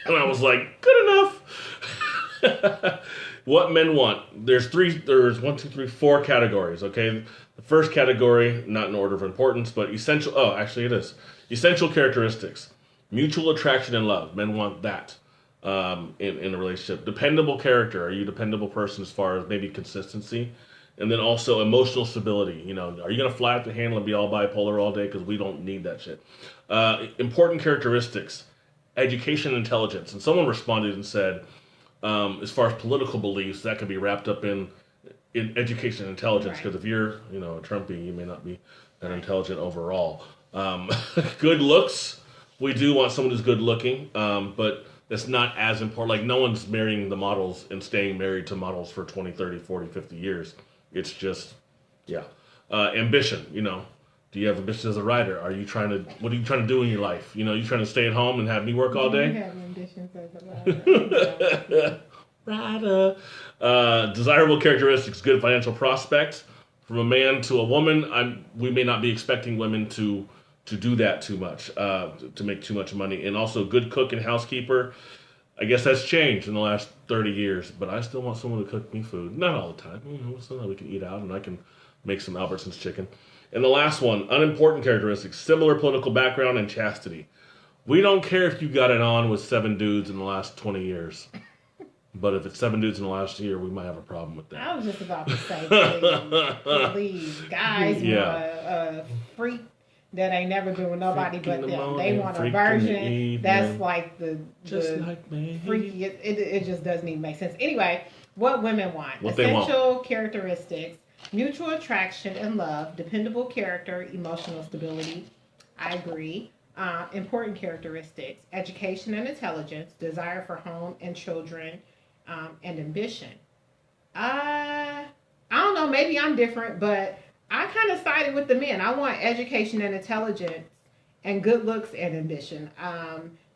And I was like, good enough. What men want. There's 4 categories, okay? The first category, not in order of importance, but essential. Oh, actually it is. Essential characteristics. Mutual attraction and love. Men want that in a relationship. Dependable character. Are you a dependable person as far as maybe consistency? And then also emotional stability. You know, are you going to fly off the handle and be all bipolar all day? Because we don't need that shit. Important characteristics. Education and intelligence. And someone responded and said, as far as political beliefs, that could be wrapped up in education and intelligence. Because if you're, a Trumpy, you may not be that intelligent overall. Good looks. We do want someone who's good looking, but that's not as important. Like, no one's marrying the models and staying married to models for 20, 30, 40, 50 years. It's just, ambition, Do you have ambition as a writer? What are you trying to do in your life? You trying to stay at home and have me work all day? You have ambitions as a writer. Desirable characteristics, good financial prospects. From a man to a woman, we may not be expecting women to do that too much, to make too much money. And also good cook and housekeeper. I guess that's changed in the last 30 years, but I still want someone to cook me food. Not all the time. Sometimes we can eat out and I can make some Albertsons chicken. And the last one, unimportant characteristics, similar political background and chastity. We don't care if you got it on with 7 dudes in the last 20 years. But if it's 7 dudes in the last year, we might have a problem with that. I was just about to say, please. Guys want a freak that ain't never been with nobody but them. They want a version that's like the like freaky. It just doesn't even make sense. Anyway, what women want. Essential characteristics. Mutual attraction and love. Dependable character. Emotional stability. I agree. Important characteristics. Education and intelligence. Desire for home and children. And ambition. I don't know. Maybe I'm different, but I kind of sided with the men. I want education and intelligence and good looks and ambition.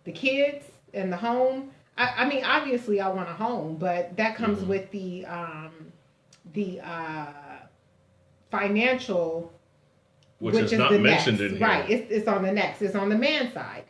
The kids and the home. I mean, obviously I want a home, but that comes with the financial, which is not mentioned in here. Right. It's on the next. It's on the man side.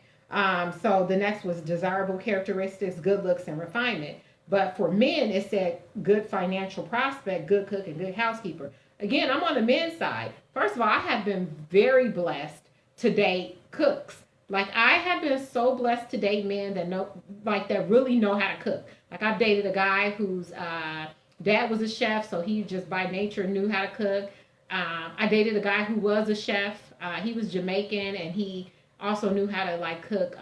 So the next was desirable characteristics, good looks, and refinement. But for men, it said good financial prospect, good cook, and good housekeeper. Again, I'm on the men's side. First of all, I have been very blessed to date cooks. Like, I have been so blessed to date men that really know how to cook. Like, I've dated a guy whose dad was a chef, so he just by nature knew how to cook. I dated a guy who was a chef. He was Jamaican, and he also knew how to cook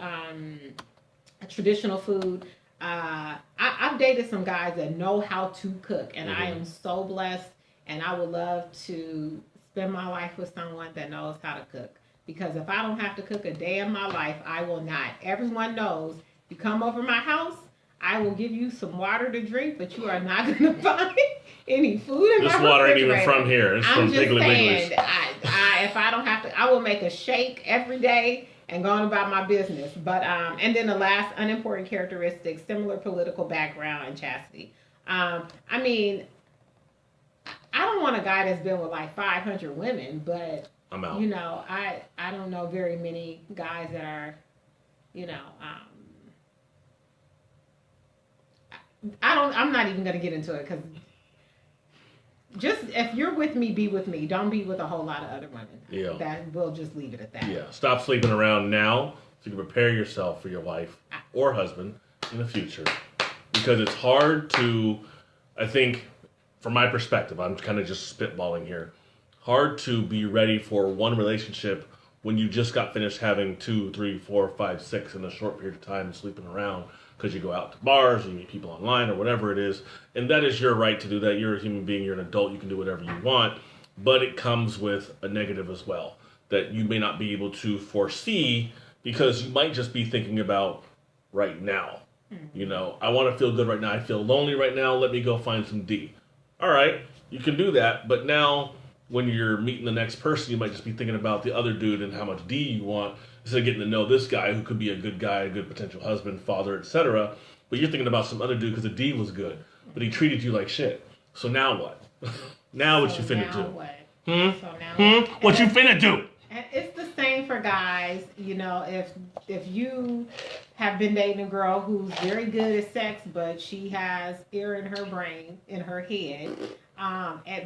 traditional food. I've dated some guys that know how to cook, and I am so blessed, and I would love to spend my life with someone that knows how to cook. Because if I don't have to cook a day in my life, I will not. Everyone knows, you come over my house, I will give you some water to drink, but you are not going to find any food in my refrigerator. This water ain't even from here. It's from Piggly Wiggly's. If I don't have to, I will make a shake every day and going about my business. But and then the last unimportant characteristic, similar political background and chastity. I mean, I don't want a guy that's been with 500 women, but I'm out. I don't know very many guys that are, I'm not even going to get into it because just if you're with me, be with me. Don't be with a whole lot of other women. Yeah. That we'll just leave it at that. Yeah. Stop sleeping around now so you can prepare yourself for your wife or husband in the future. Because it's hard to, I think, from my perspective, I'm kind of just spitballing here, hard to be ready for one relationship when you just got finished having 2, 3, 4, 5, 6 in a short period of time and sleeping around. Because you go out to bars, you meet people online or whatever it is. And that is your right to do that. You're a human being, you're an adult, you can do whatever you want. But it comes with a negative as well that you may not be able to foresee because you might just be thinking about right now. Mm-hmm. I want to feel good right now. I feel lonely right now. Let me go find some D. All right, you can do that. But now when you're meeting the next person, you might just be thinking about the other dude and how much D you want. Instead of getting to know this guy who could be a good guy, a good potential husband, father, etc. But you're thinking about some other dude because the D was good, but he treated you like shit. So now what? Now what you finna do? What? So now what you finna do? And it's the same for guys. You know, if you have been dating a girl who's very good at sex, but she has air in her brain, in her head,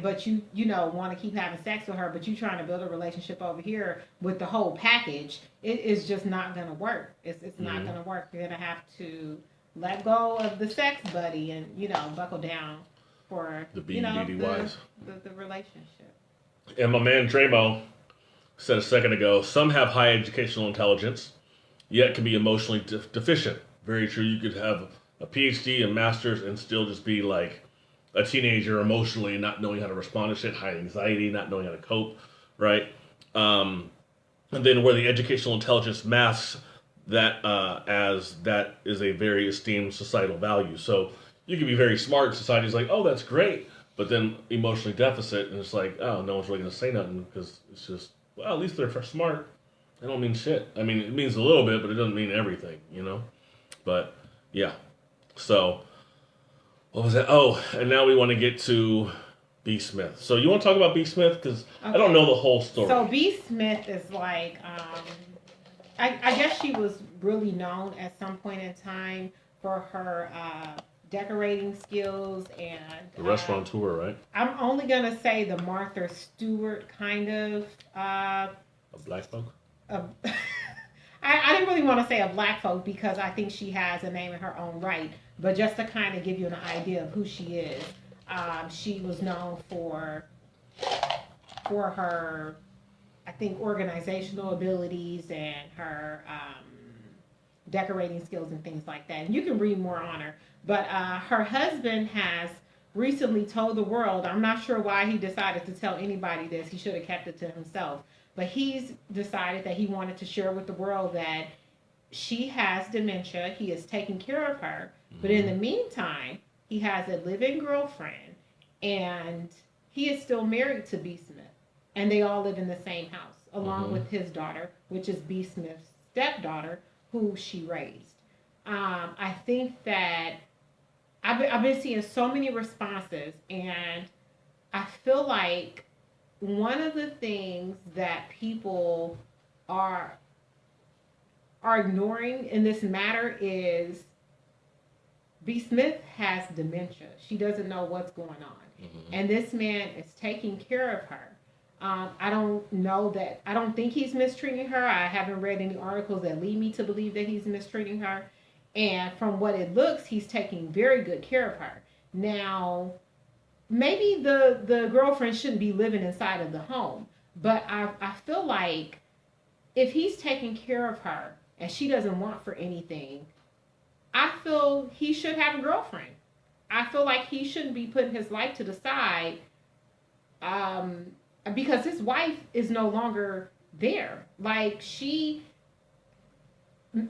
but you want to keep having sex with her, but you trying to build a relationship over here with the whole package, it is just not going to work. It's not going to work. You're going to have to let go of the sex buddy and, buckle down for the relationship. And my man Tremo said a second ago, some have high educational intelligence, yet can be emotionally deficient. Very true. You could have a PhD and master's and still just be like a teenager emotionally, not knowing how to respond to shit, high anxiety, not knowing how to cope, right? And then where the educational intelligence masks that as that is a very esteemed societal value. So you can be very smart. Society's like, oh, that's great. But then emotionally deficit, and it's like, oh, no one's really going to say nothing because it's just, well, at least they're smart. They don't mean shit. I mean, it means a little bit, but it doesn't mean everything, But, yeah. So, what was that? Oh, and now we want to get to B.Smith. So, you want to talk about B.Smith? Because I don't know the whole story. So, B.Smith is like, I guess she was really known at some point in time for her decorating skills and the restaurateur, right? I'm only gonna say the Martha Stewart kind of a black folk. I didn't really want to say a black folk because I think she has a name in her own right, but just to kind of give you an idea of who she is, she was known for her, I think, organizational abilities and her decorating skills and things like that. And you can read more on her. But her husband has recently told the world, I'm not sure why he decided to tell anybody this. He should have kept it to himself. But he's decided that he wanted to share with the world that she has dementia. He is taking care of her. But in the meantime, he has a live-in girlfriend. And he is still married to B.Smith. And they all live in the same house, along with his daughter, which is B.Smith's stepdaughter, who she raised. I think that I've been seeing so many responses, and I feel like one of the things that people are ignoring in this matter is B.Smith has dementia. She doesn't know what's going on. And this man is taking care of her. I don't think he's mistreating her. I haven't read any articles that lead me to believe that he's mistreating her. And from what it looks, he's taking very good care of her. Now, maybe the girlfriend shouldn't be living inside of the home. But I feel like if he's taking care of her and she doesn't want for anything, I feel he should have a girlfriend. I feel like he shouldn't be putting his life to the side because his wife is no longer there. Like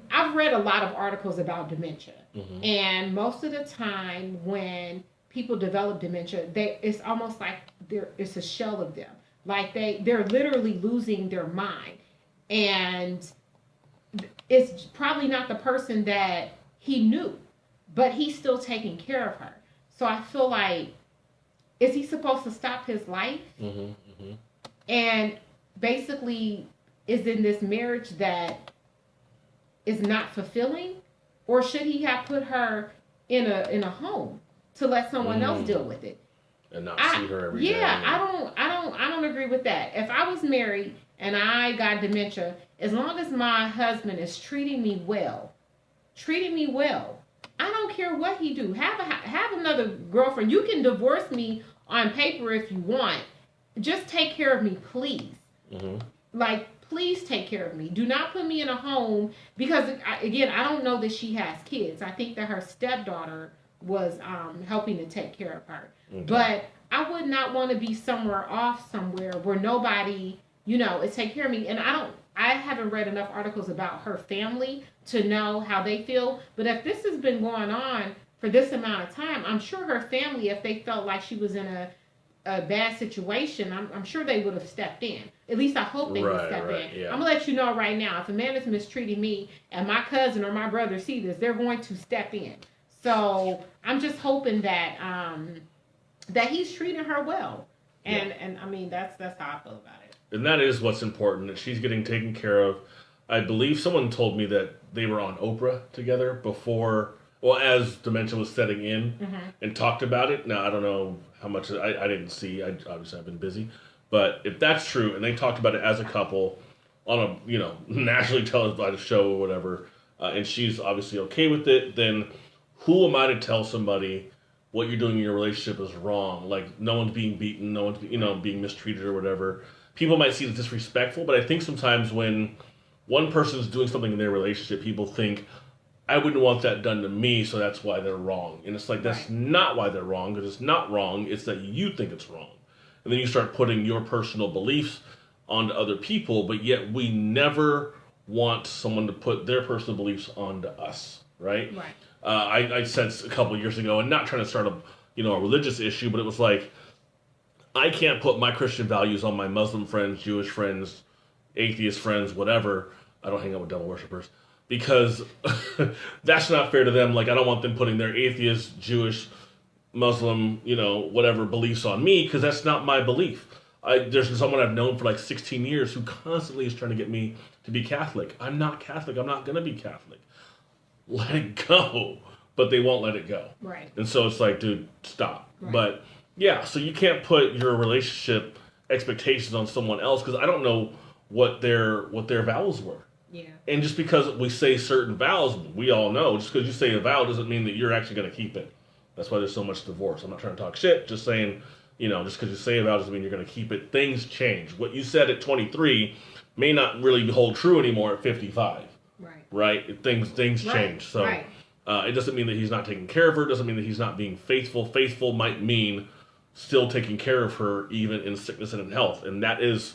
I've read a lot of articles about dementia. And most of the time when people develop dementia, it's almost like it's a shell of them. Like they're literally losing their mind. And it's probably not the person that he knew, but he's still taking care of her. So I feel like, is he supposed to stop his life? And basically is in this marriage that is not fulfilling? Or should he have put her in a home to let someone else deal with it? And not see her every day. Yeah, I don't agree with that. If I was married and I got dementia, as long as my husband is treating me well, I don't care what he do. Have another girlfriend. You can divorce me on paper if you want. Just take care of me, please. Like, please take care of me. Do not put me in a home because, again, I don't know that she has kids. I think that her stepdaughter was helping to take care of her. But I would not want to be somewhere where nobody, is taking care of me. And I haven't read enough articles about her family to know how they feel. But if this has been going on for this amount of time, I'm sure her family, if they felt like she was in a bad situation, I'm sure they would have stepped in. At least I hope they would step in. Yeah. I'm going to let you know right now, if a man is mistreating me and my cousin or my brother see this, they're going to step in. So I'm just hoping that that he's treating her well. And I mean, that's how I feel about it. And that is what's important, that she's getting taken care of. I believe someone told me that they were on Oprah together before, well, as dementia was setting in, and talked about it. Now, I don't know how much, I didn't see, obviously I've been busy. But if that's true, and they talked about it as a couple on a, nationally televised show or whatever, and she's obviously okay with it, then who am I to tell somebody what you're doing in your relationship is wrong? Like, no one's being beaten, no one's, being mistreated or whatever. People might see it as disrespectful, but I think sometimes when one person's doing something in their relationship, people think, I wouldn't want that done to me, so that's why they're wrong. And it's like, that's not why they're wrong, because it's not wrong, it's that you think it's wrong. And then you start putting your personal beliefs onto other people, but yet we never want someone to put their personal beliefs onto us, right? Right. I said a couple of years ago, and not trying to start a religious issue, but it was like, I can't put my Christian values on my Muslim friends, Jewish friends, atheist friends, whatever. I don't hang out with devil worshippers, because that's not fair to them. Like, I don't want them putting their atheist, Jewish, Muslim, whatever beliefs on me, because that's not my belief. There's someone I've known for like 16 years who constantly is trying to get me to be Catholic. I'm not Catholic. I'm not going to be Catholic. Let it go. But they won't let it go. Right. And so it's like, dude, stop. Right. But yeah, so you can't put your relationship expectations on someone else, because I don't know what their vows were. Yeah. And just because we say certain vows, we all know, just because you say a vow doesn't mean that you're actually going to keep it. That's why there's so much divorce. I'm not trying to talk shit, just saying, just because you say a vow doesn't mean you're going to keep it. Things change. What you said at 23 may not really hold true anymore at 55. Right? Things change. So it doesn't mean that he's not taking care of her. It doesn't mean that he's not being faithful. Faithful might mean still taking care of her even in sickness and in health. And that is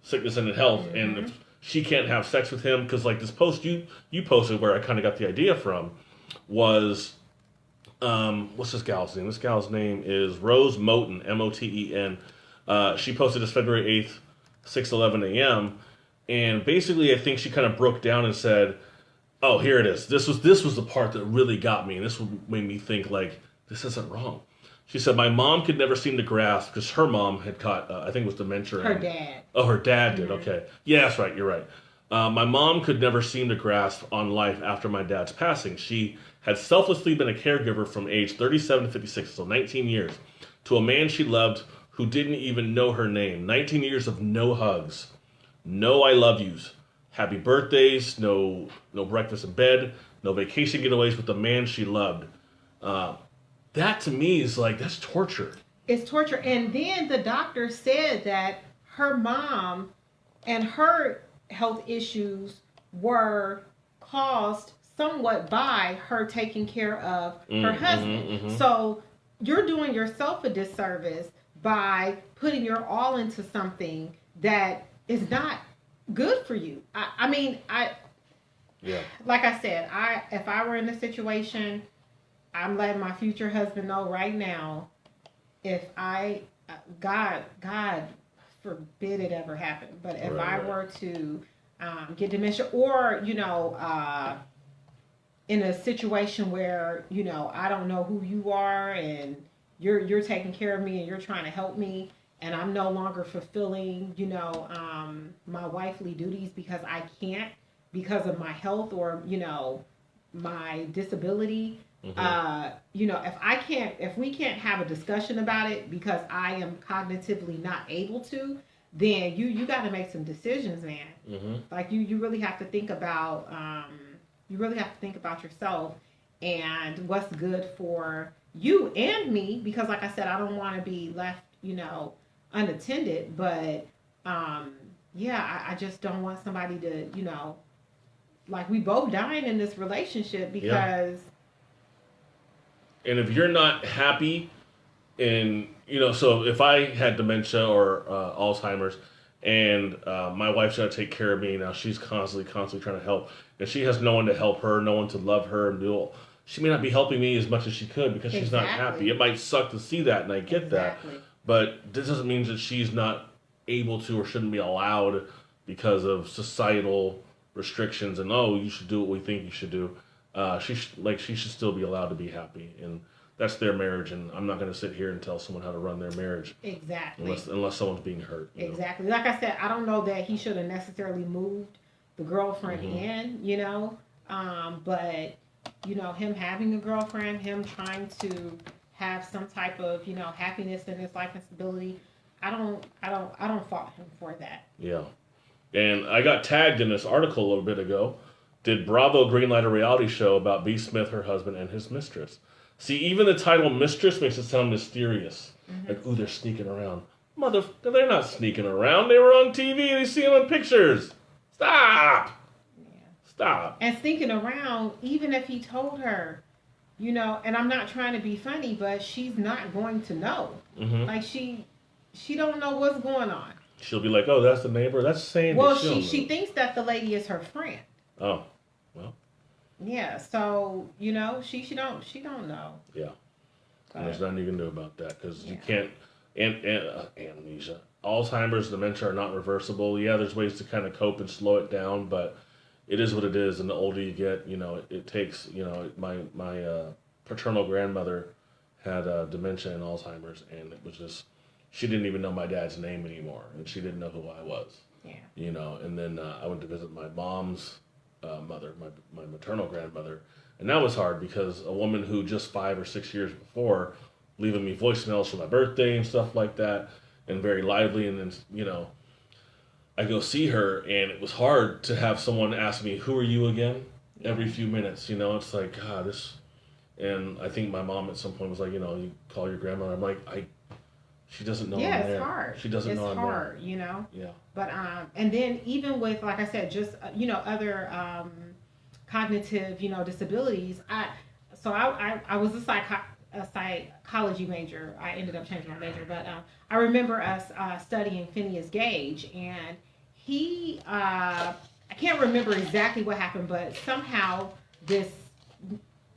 sickness and in health. Mm-hmm. And if she can't have sex with him, because like this post you posted where I kind of got the idea from was... what's this gal's name? This gal's name is Rose Moten, Moten. She posted this February 8th, 6:11 a.m. And basically, I think she kind of broke down and said, "Oh, here it is. This was the part that really got me, and this made me think like this isn't wrong." She said, "My mom could never seem to grasp, because her mom had caught, I think it was dementia." Her dad. Oh, her dad did. Mm-hmm. Okay, yeah, that's right. You're right. My mom could never seem to grasp on life after my dad's passing. She had selflessly been a caregiver from age 37 to 56, so 19 years, to a man she loved who didn't even know her name. 19 years of no hugs, no I love yous, happy birthdays, no breakfast in bed, no vacation getaways with the man she loved. That to me is like, that's torture. It's torture. And then the doctor said that her mom and her health issues were caused somewhat by her taking care of her husband. Mm-hmm. So you're doing yourself a disservice by putting your all into something that is not good for you. I mean, like I said, if I were in this situation, I'm letting my future husband know right now, if God forbid it ever happen, but if I were to get dementia, or in a situation where I don't know who you are, and you're taking care of me and you're trying to help me, and I'm no longer fulfilling my wifely duties because I can't, because of my health or my disability. Mm-hmm. If we can't have a discussion about it because I am cognitively not able to, then you got to make some decisions, man. Mm-hmm. Like you really have to think about yourself and what's good for you and me, because like I said, I don't want to be left unattended, but I just don't want somebody to like we both dying in this relationship because. And if you're not happy, and so if I had dementia or Alzheimer's, and my wife's got to take care of me now, she's constantly trying to help, and she has no one to help her, no one to love her, and she may not be helping me as much as she could because she's not happy. It might suck to see that, and I get that, but this doesn't mean that she's not able to or shouldn't be allowed because of societal restrictions and you should do what we think you should do. she should still be allowed to be happy, and that's their marriage. And I'm not going to sit here and tell someone how to run their marriage. Exactly. Unless someone's being hurt. Exactly. Like I said, I don't know that he should have necessarily moved the girlfriend in, but him having a girlfriend, him trying to have some type of happiness in his life and stability, I don't fault him for that. Yeah. And I got tagged in this article a little bit ago. Did Bravo greenlight a reality show about B.Smith, her husband, and his mistress? See, even the title mistress makes it sound mysterious. Like, ooh, they're sneaking around. They're not sneaking around. They were on TV. They see them in pictures. Stop. Yeah. Stop. And sneaking around, even if he told her, and I'm not trying to be funny, but she's not going to know. Like, she don't know what's going on. She'll be like, oh, that's the neighbor. That's Sandy. Well, she thinks that the lady is her friend. Oh, well. Yeah, so, she don't know. Yeah. And there's nothing you can do about that because you can't, amnesia. Alzheimer's, dementia are not reversible. Yeah, there's ways to kind of cope and slow it down, but it is what it is. And the older you get, it takes, my paternal grandmother had dementia and Alzheimer's, and it was just, she didn't even know my dad's name anymore, and she didn't know who I was. Yeah. And then I went to visit my mom's mother, my maternal grandmother, and that was hard because a woman who just 5 or 6 years before leaving me voicemails for my birthday and stuff like that, and very lively, and then I go see her, and it was hard to have someone ask me, "Who are you again?" every few minutes. It's like, God, this. And I think my mom at some point was like, you call your grandmother. I'm like, she doesn't know I'm there. Yeah, it's hard. She doesn't know I'm there. It's hard, Yeah. But, and then even with, like I said, just, other cognitive, disabilities, I was a psychology major. I ended up changing my major. But I remember us studying Phineas Gage, and he, I can't remember exactly what happened, but somehow this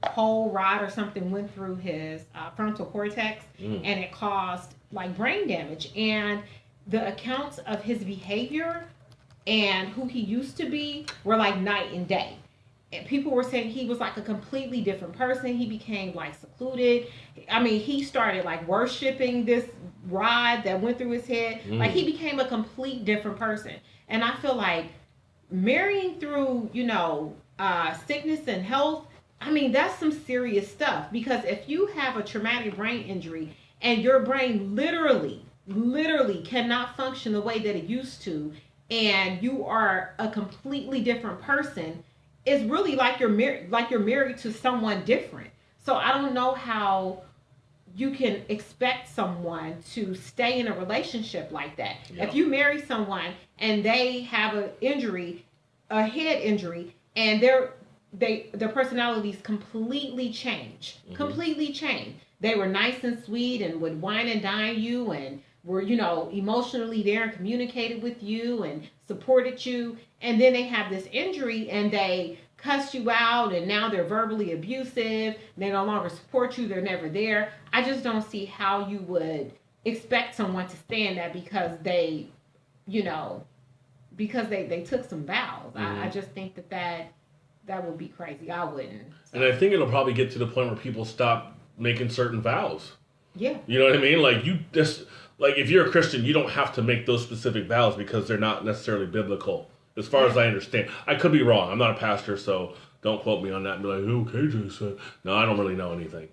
pole rod or something went through his frontal cortex, and it caused like brain damage. And the accounts of his behavior and who he used to be were like night and day. And people were saying he was like a completely different person. He became like secluded. I mean, he started like worshiping this rod that went through his head. Like, he became a complete different person. And I feel like marrying through, sickness and health, I mean, that's some serious stuff. Because if you have a traumatic brain injury and your brain literally cannot function the way that it used to, and you are a completely different person, it's really like you're married to someone different. So I don't know how you can expect someone to stay in a relationship like that. Yep. If you marry someone and they have a head injury, and their personalities completely change. Completely change. They were nice and sweet and would wine and dine you and were, emotionally there and communicated with you and supported you. And then they have this injury and they cuss you out, and now they're verbally abusive. They no longer support you. They're never there. I just don't see how you would expect someone to stay in that because they took some vows. I just think that would be crazy. I wouldn't. So. And I think it'll probably get to the point where people stop making certain vows. Yeah. You know what I mean? Like, if you're a Christian, you don't have to make those specific vows because they're not necessarily biblical, as far as I understand. I could be wrong. I'm not a pastor, so don't quote me on that and be like, "Oh, KJ said." No, I don't really know anything.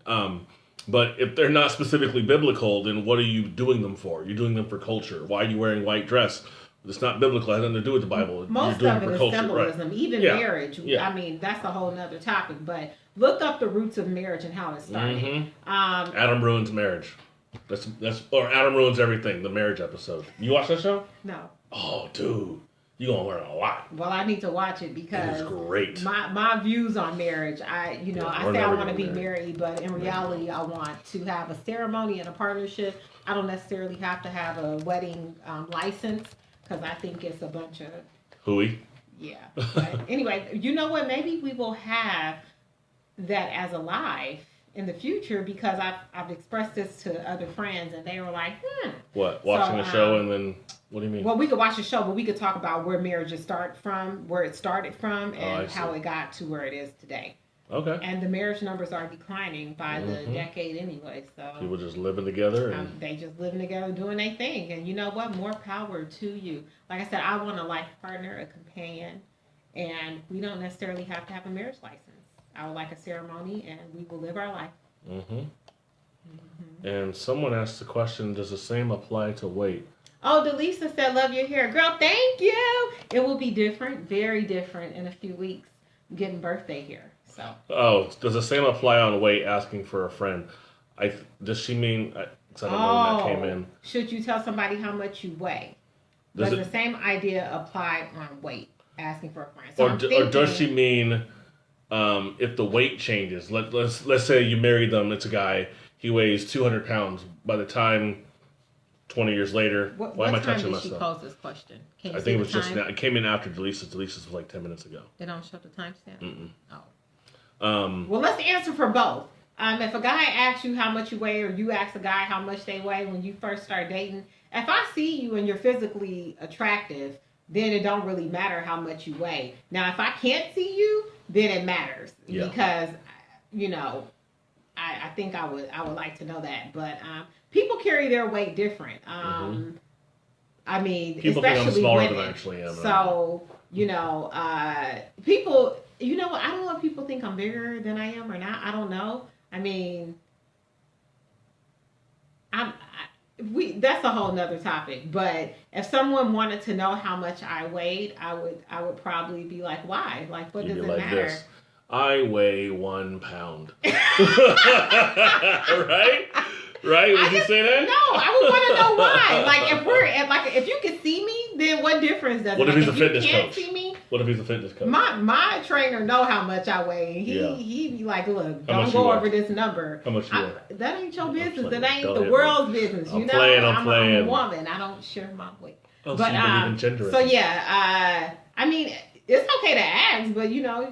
But if they're not specifically biblical, then what are you doing them for? You're doing them for culture. Why are you wearing white dress? It's not biblical. It has nothing to do with the Bible. Most of it is symbolism. Right. Even marriage. Yeah. I mean, that's a whole nother topic. But look up the roots of marriage and how it started. Adam ruins marriage. Or Adam ruins everything. The marriage episode. You watch that show? No. Oh, dude, you're gonna learn a lot. Well, I need to watch it because it's great. My views on marriage. I say I want to be married, but in reality, I want to have a ceremony and a partnership. I don't necessarily have to have a wedding license. Because I think it's a bunch of hooey. Yeah. But anyway, you know what? Maybe we will have that as a live in the future because I've expressed this to other friends and they were like, What? Watching the show and then what do you mean? Well, we could watch the show, but we could talk about where marriages start from, where it started from, and how it got to where it is today. Okay. And the marriage numbers are declining by the decade anyway. So people just living together. And they just living together doing their thing. And you know what? More power to you. Like I said, I want a life partner, a companion. And we don't necessarily have to have a marriage license. I would like a ceremony and we will live our life. And someone asked the question, does the same apply to weight? Oh, Delisa said, love your hair. Girl, thank you. It will be different, very different in a few weeks. I'm getting birthday hair. So. Oh, does the same apply on weight, asking for a friend? Does she mean, because I don't know when that came in. Should you tell somebody how much you weigh? Does the same idea apply on weight, asking for a friend? So or does she mean if the weight changes? Let's say you marry them, it's a guy, he weighs 200 pounds. By the time 20 years later, why am I touching myself? What time did she pose this question? I think it was just now. It came in after Delisa's. Delisa's was like 10 minutes ago. They don't show the timestamp? Oh. Well, let's answer for both. If a guy asks you how much you weigh, or you ask a guy how much they weigh when you first start dating, if I see you and you're physically attractive, then it don't really matter how much you weigh. Now, if I can't see you, then it matters because, you know, I think I would like to know that. But people carry their weight different. I mean, people especially think I'm smaller women. Than I actually am. So, you know, people. You know what? I don't know if people think I'm bigger than I am or not. I don't know. I mean, that's a whole nother topic. But if someone wanted to know how much I weighed, I would probably be like, why? Like, what does it matter? This. I weigh 1 pound. Right? Right? Would you say that? No, I would want to know why. Like, if you can see me, then what difference does it make? What if he's a fitness coach? If you can't see me, what if he's a fitness coach? My trainer know how much I weigh. He be like, look, don't go over this number. How much you weigh? That ain't your business. That ain't the world's business. You know, I'm a woman. I don't share my weight. Oh, but so you believe in genderism. So yeah, I mean, it's okay to ask, but you know,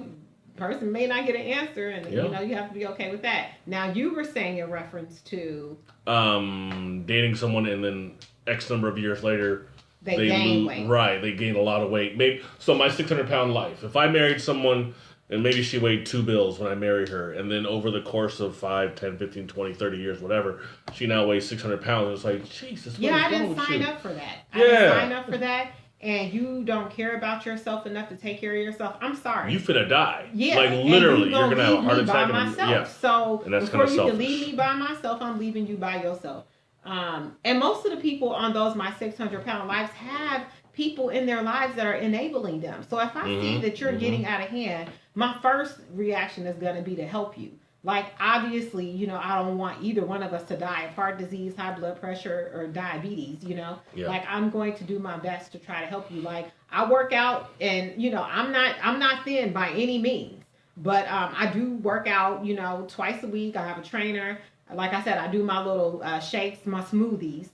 person may not get an answer, and you know, you have to be okay with that. Now, you were saying in reference to dating someone and then X number of years later they gain weight. Right, they gain a lot of weight. Maybe so. My 600-pound life. If I married someone and maybe she weighed 2 bills when I married her, and then over the course of 5, 10, 15, 20, 30 years, whatever, she now weighs 600 pounds. It's like, Jesus, what is wrong with you? I didn't sign up for that. I didn't sign up for that. And you don't care about yourself enough to take care of yourself, I'm sorry. You finna die. Yeah. Like, literally, you're going to have a heart attack. By myself. So, and that's before you selfish. can leave me by myself, I'm leaving you by yourself. And most of the people on those My 600-Pound Lives have people in their lives that are enabling them. So, if I see that you're getting out of hand, my first reaction is going to be to help you. Like, obviously, you know, I don't want either one of us to die of heart disease, high blood pressure, or diabetes, you know. Yeah. Like, I'm going to do my best to try to help you. Like, I work out, and, you know, I'm not thin by any means. But I do work out, you know, twice a week. I have a trainer. Like I said, I do my little shakes, my smoothies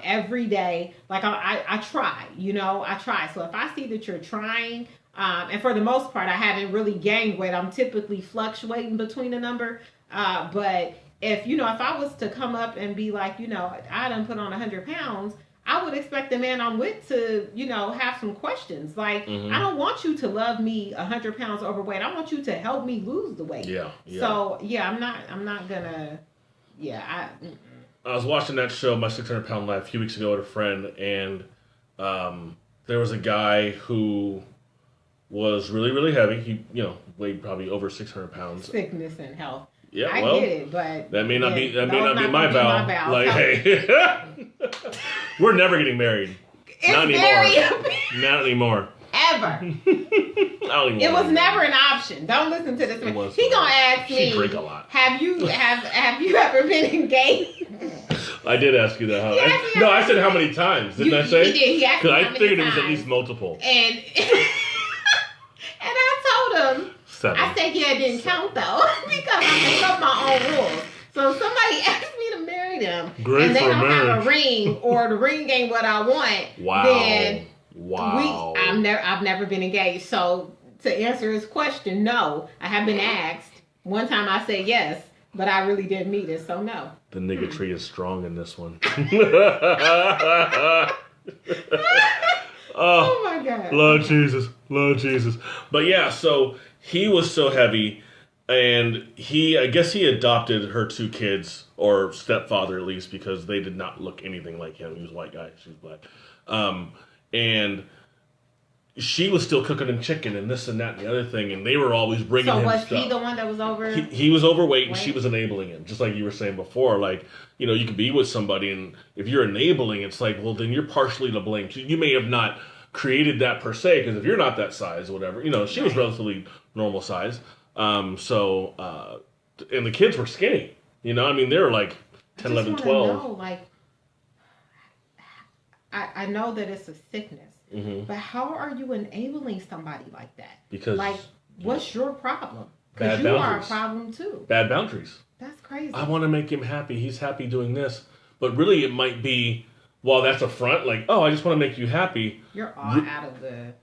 every day. Like, I try, you know, I try. So if I see that you're trying... and for the most part, I haven't really gained weight. I'm typically fluctuating between a number. But if I was to come up and be like, you know, I done put on 100 pounds, I would expect the man I'm with to, you know, have some questions. Like, I don't want you to love me 100 pounds overweight. I want you to help me lose the weight. Yeah. So, yeah, I'm not gonna, I was watching that show, My 600-Pound Life, a few weeks ago with a friend, and there was a guy who was really, really heavy. He, you know, weighed probably over 600 pounds. Sickness and health. Yeah, I get it, but that may not be my vow. Like, hey, we're never getting married. It's not anymore. Not anymore. Ever. It was never an option. Don't listen to this man. He gonna ask me. She drink a lot. Have you ever been engaged? I did ask you that. Huh? No, I said how many times. Didn't I say? You did. He asked me how many times. Because I figured it was at least multiple. And I told him. 7. I said, yeah, it didn't count though, because I make up my own rules. So if somebody asked me to marry them, and they don't have a ring, or the ring ain't what I want, then I've never been engaged. So to answer his question, no, I have been asked. One time I said yes, but I really didn't mean it, so no. The nigga tree is strong in this one. Oh my God. Lord Jesus. But yeah, so he was so heavy, And I guess he adopted her 2 kids, or stepfather at least, because they did not look anything like him. He was a white guy, she was black. And she was still cooking him chicken and this and that and the other thing, and they were always bringing him stuff. So was he the one that was over? He was overweight, and she was enabling him, just like you were saying before. Like, you know, you can be with somebody, and if you're enabling, it's like, well, then you're partially to blame. You may have not created that per se, because if you're not that size or whatever, you know, she was relatively normal size. And the kids were skinny. You know, I mean, they were like 10, 11, 12. Know, like, I know that it's a sickness. Mm-hmm. But how are you enabling somebody like that? Because, like, what's your problem? Because you are a problem too. Bad boundaries. That's crazy. I want to make him happy. He's happy doing this. But really, it might be, well, that's a front. Like, oh, I just want to make you happy. You're all out of the.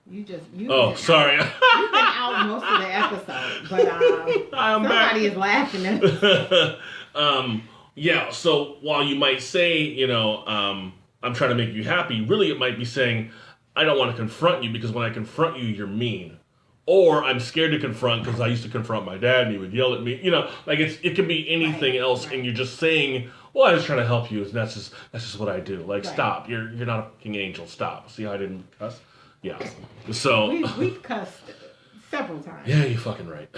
Sorry. You've been out most of the episode, but somebody is laughing at us. Yeah. So while you might say, you know, I'm trying to make you happy, really, it might be saying, I don't want to confront you because when I confront you, you're mean. Or I'm scared to confront because I used to confront my dad and he would yell at me. You know, like it could be anything else, and you're just saying, well, I was trying to help you, and that's just what I do. Like, stop. You're not a fucking angel. Stop. See how I didn't cuss? Yeah. So we've cussed several times. Yeah, you're fucking right.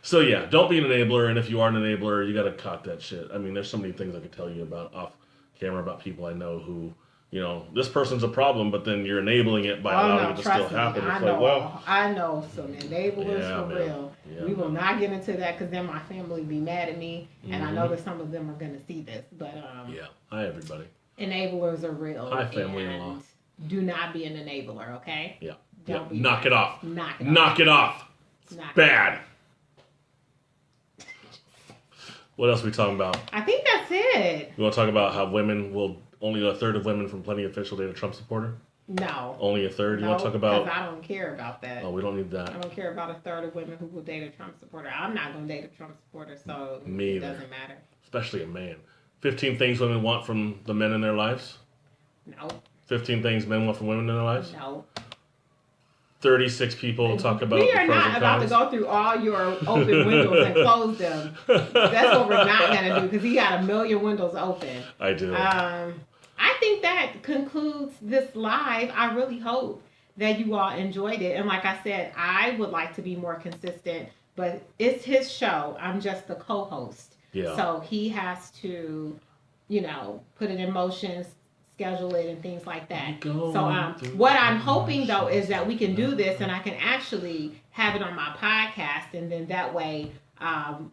So yeah, don't be an enabler, and if you are an enabler, you gotta cut that shit. I mean, there's so many things I could tell you about off camera about people I know who, you know, this person's a problem, but then you're enabling it by allowing it to still happen. I know some enablers for real. Yeah, we will not get into that because then my family be mad at me, and I know that some of them are going to see this. But hi everybody. Enablers are real. Hi family-in-law. Do not be an enabler, okay? Yeah. Don't be. Knock it off. Knock it off. It's bad. What else are we talking about? I think that's it. You want to talk about how only a third of women from Plenty Official date a Trump supporter? No. Only a third? You want to talk about... because I don't care about that. Oh, we don't need that. I don't care about a third of women who will date a Trump supporter. I'm not going to date a Trump supporter, so it doesn't matter. Especially a man. 15 things women want from the men in their lives? No. 15 things men want from women in their lives? No. 36 people talk about we are not about to go through all your open windows and close them. That's what we're not going to do because he got 1 million windows open. I do. I think that concludes this live. I really hope that you all enjoyed it. And like I said, I would like to be more consistent, but it's his show. I'm just the co-host. Yeah. So he has to, you know, put it in motion, schedule it and things like that. So what I'm hoping though is that we can do this and I can actually have it on my podcast, and then that way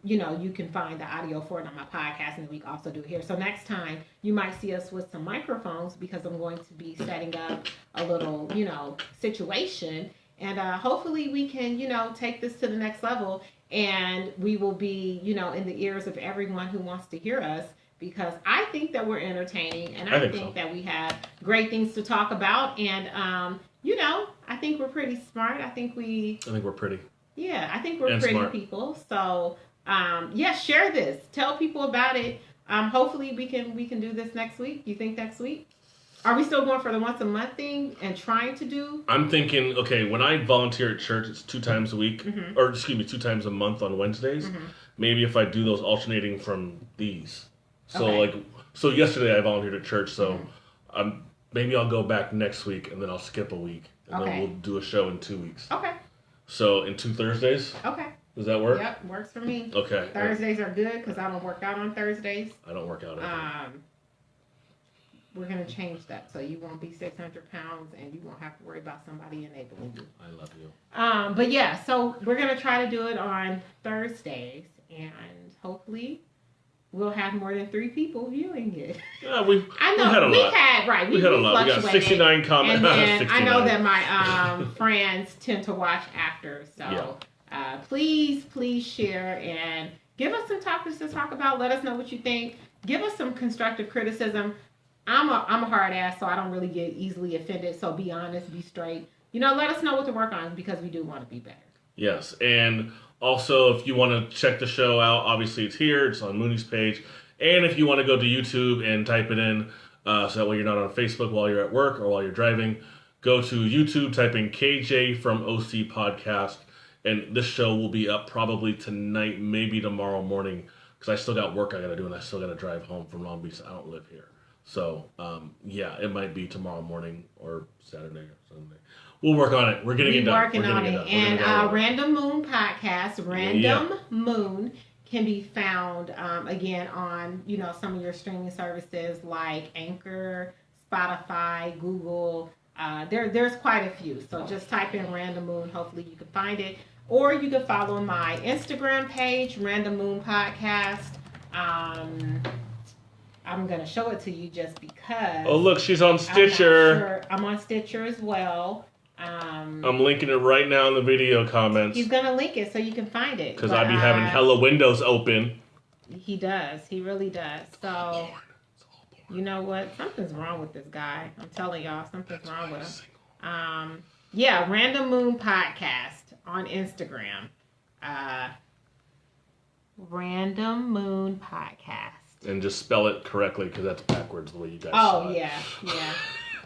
you know, you can find the audio for it on my podcast, and we can also do it here. So next time you might see us with some microphones because I'm going to be setting up a little, you know, situation, and hopefully we can, you know, take this to the next level, and we will be, you know, in the ears of everyone who wants to hear us. Because I think that we're entertaining, and I think that we have great things to talk about, and you know, I think we're pretty smart. I think we're pretty. Yeah, I think we're pretty smart people. So share this. Tell people about it. Hopefully we can do this next week. You think next week? Are we still going for the once a month thing and trying to do? I'm thinking, okay, when I volunteer at church, it's 2 times a week, or excuse me, 2 times a month on Wednesdays. Maybe if I do those alternating from these. So so yesterday I volunteered at church, so maybe I'll go back next week and then I'll skip a week and then we'll do a show in 2 weeks. Okay. So in 2 Thursdays? Okay. Does that work? Yep, works for me. Okay. Thursdays are good because I don't work out on Thursdays. I don't work out either. We're going to change that so you won't be 600 pounds and you won't have to worry about somebody enabling you. I love you. But yeah, so we're going to try to do it on Thursdays, and hopefully we'll have more than 3 people viewing it. Yeah, we had a lot. We had a lot. We got 69 comments. And 69. I know that my friends tend to watch after. So please share and give us some topics to talk about. Let us know what you think. Give us some constructive criticism. I'm a hard ass, so I don't really get easily offended. So be honest, be straight. You know, let us know what to work on because we do want to be better. Yes, and also, if you want to check the show out, obviously it's here. It's on Muni's page. And if you want to go to YouTube and type it in, so that way you're not on Facebook while you're at work or while you're driving, go to YouTube, type in KJ from OC Podcast, And this show will be up probably tonight, maybe tomorrow morning, because I still got work I got to do, and I still got to drive home from Long Beach. I don't live here. So, yeah, it might be tomorrow morning or Saturday or Sunday. We'll work on it. We're getting it done. We're working on it. And Random Moon podcast, Random Moon, can be found, again, on, some of your streaming services like Anchor, Spotify, Google. There's quite a few. So just type in Random Moon. Hopefully you can find it. Or you can follow my Instagram page, Random Moon Podcast. I'm going to show it to you just because. Oh, look, she's on Stitcher. Sure. I'm on Stitcher as well. I'm linking it right now in the video comments. He's going to link it so you can find it. Because I be having hella windows open. He does. He really does. So, you know what? Something's wrong with this guy. I'm telling y'all, something's wrong with him. Yeah, Random Moon Podcast on Instagram. Random Moon Podcast. And just spell it correctly because that's backwards the way you guys saw it. Yeah.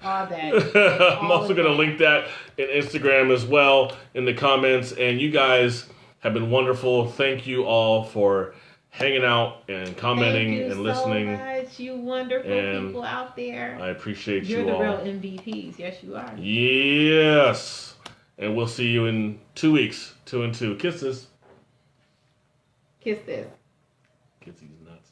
All that. I'm also going to link that in Instagram as well in the comments. And you guys have been wonderful. Thank you all for hanging out and commenting and listening. Thank you so much, you wonderful people out there. I appreciate you all. You're the real MVPs. Yes, you are. Yes. And we'll see you in 2 weeks. 2 and 2. Kisses. Kiss this. Kiss these nuts.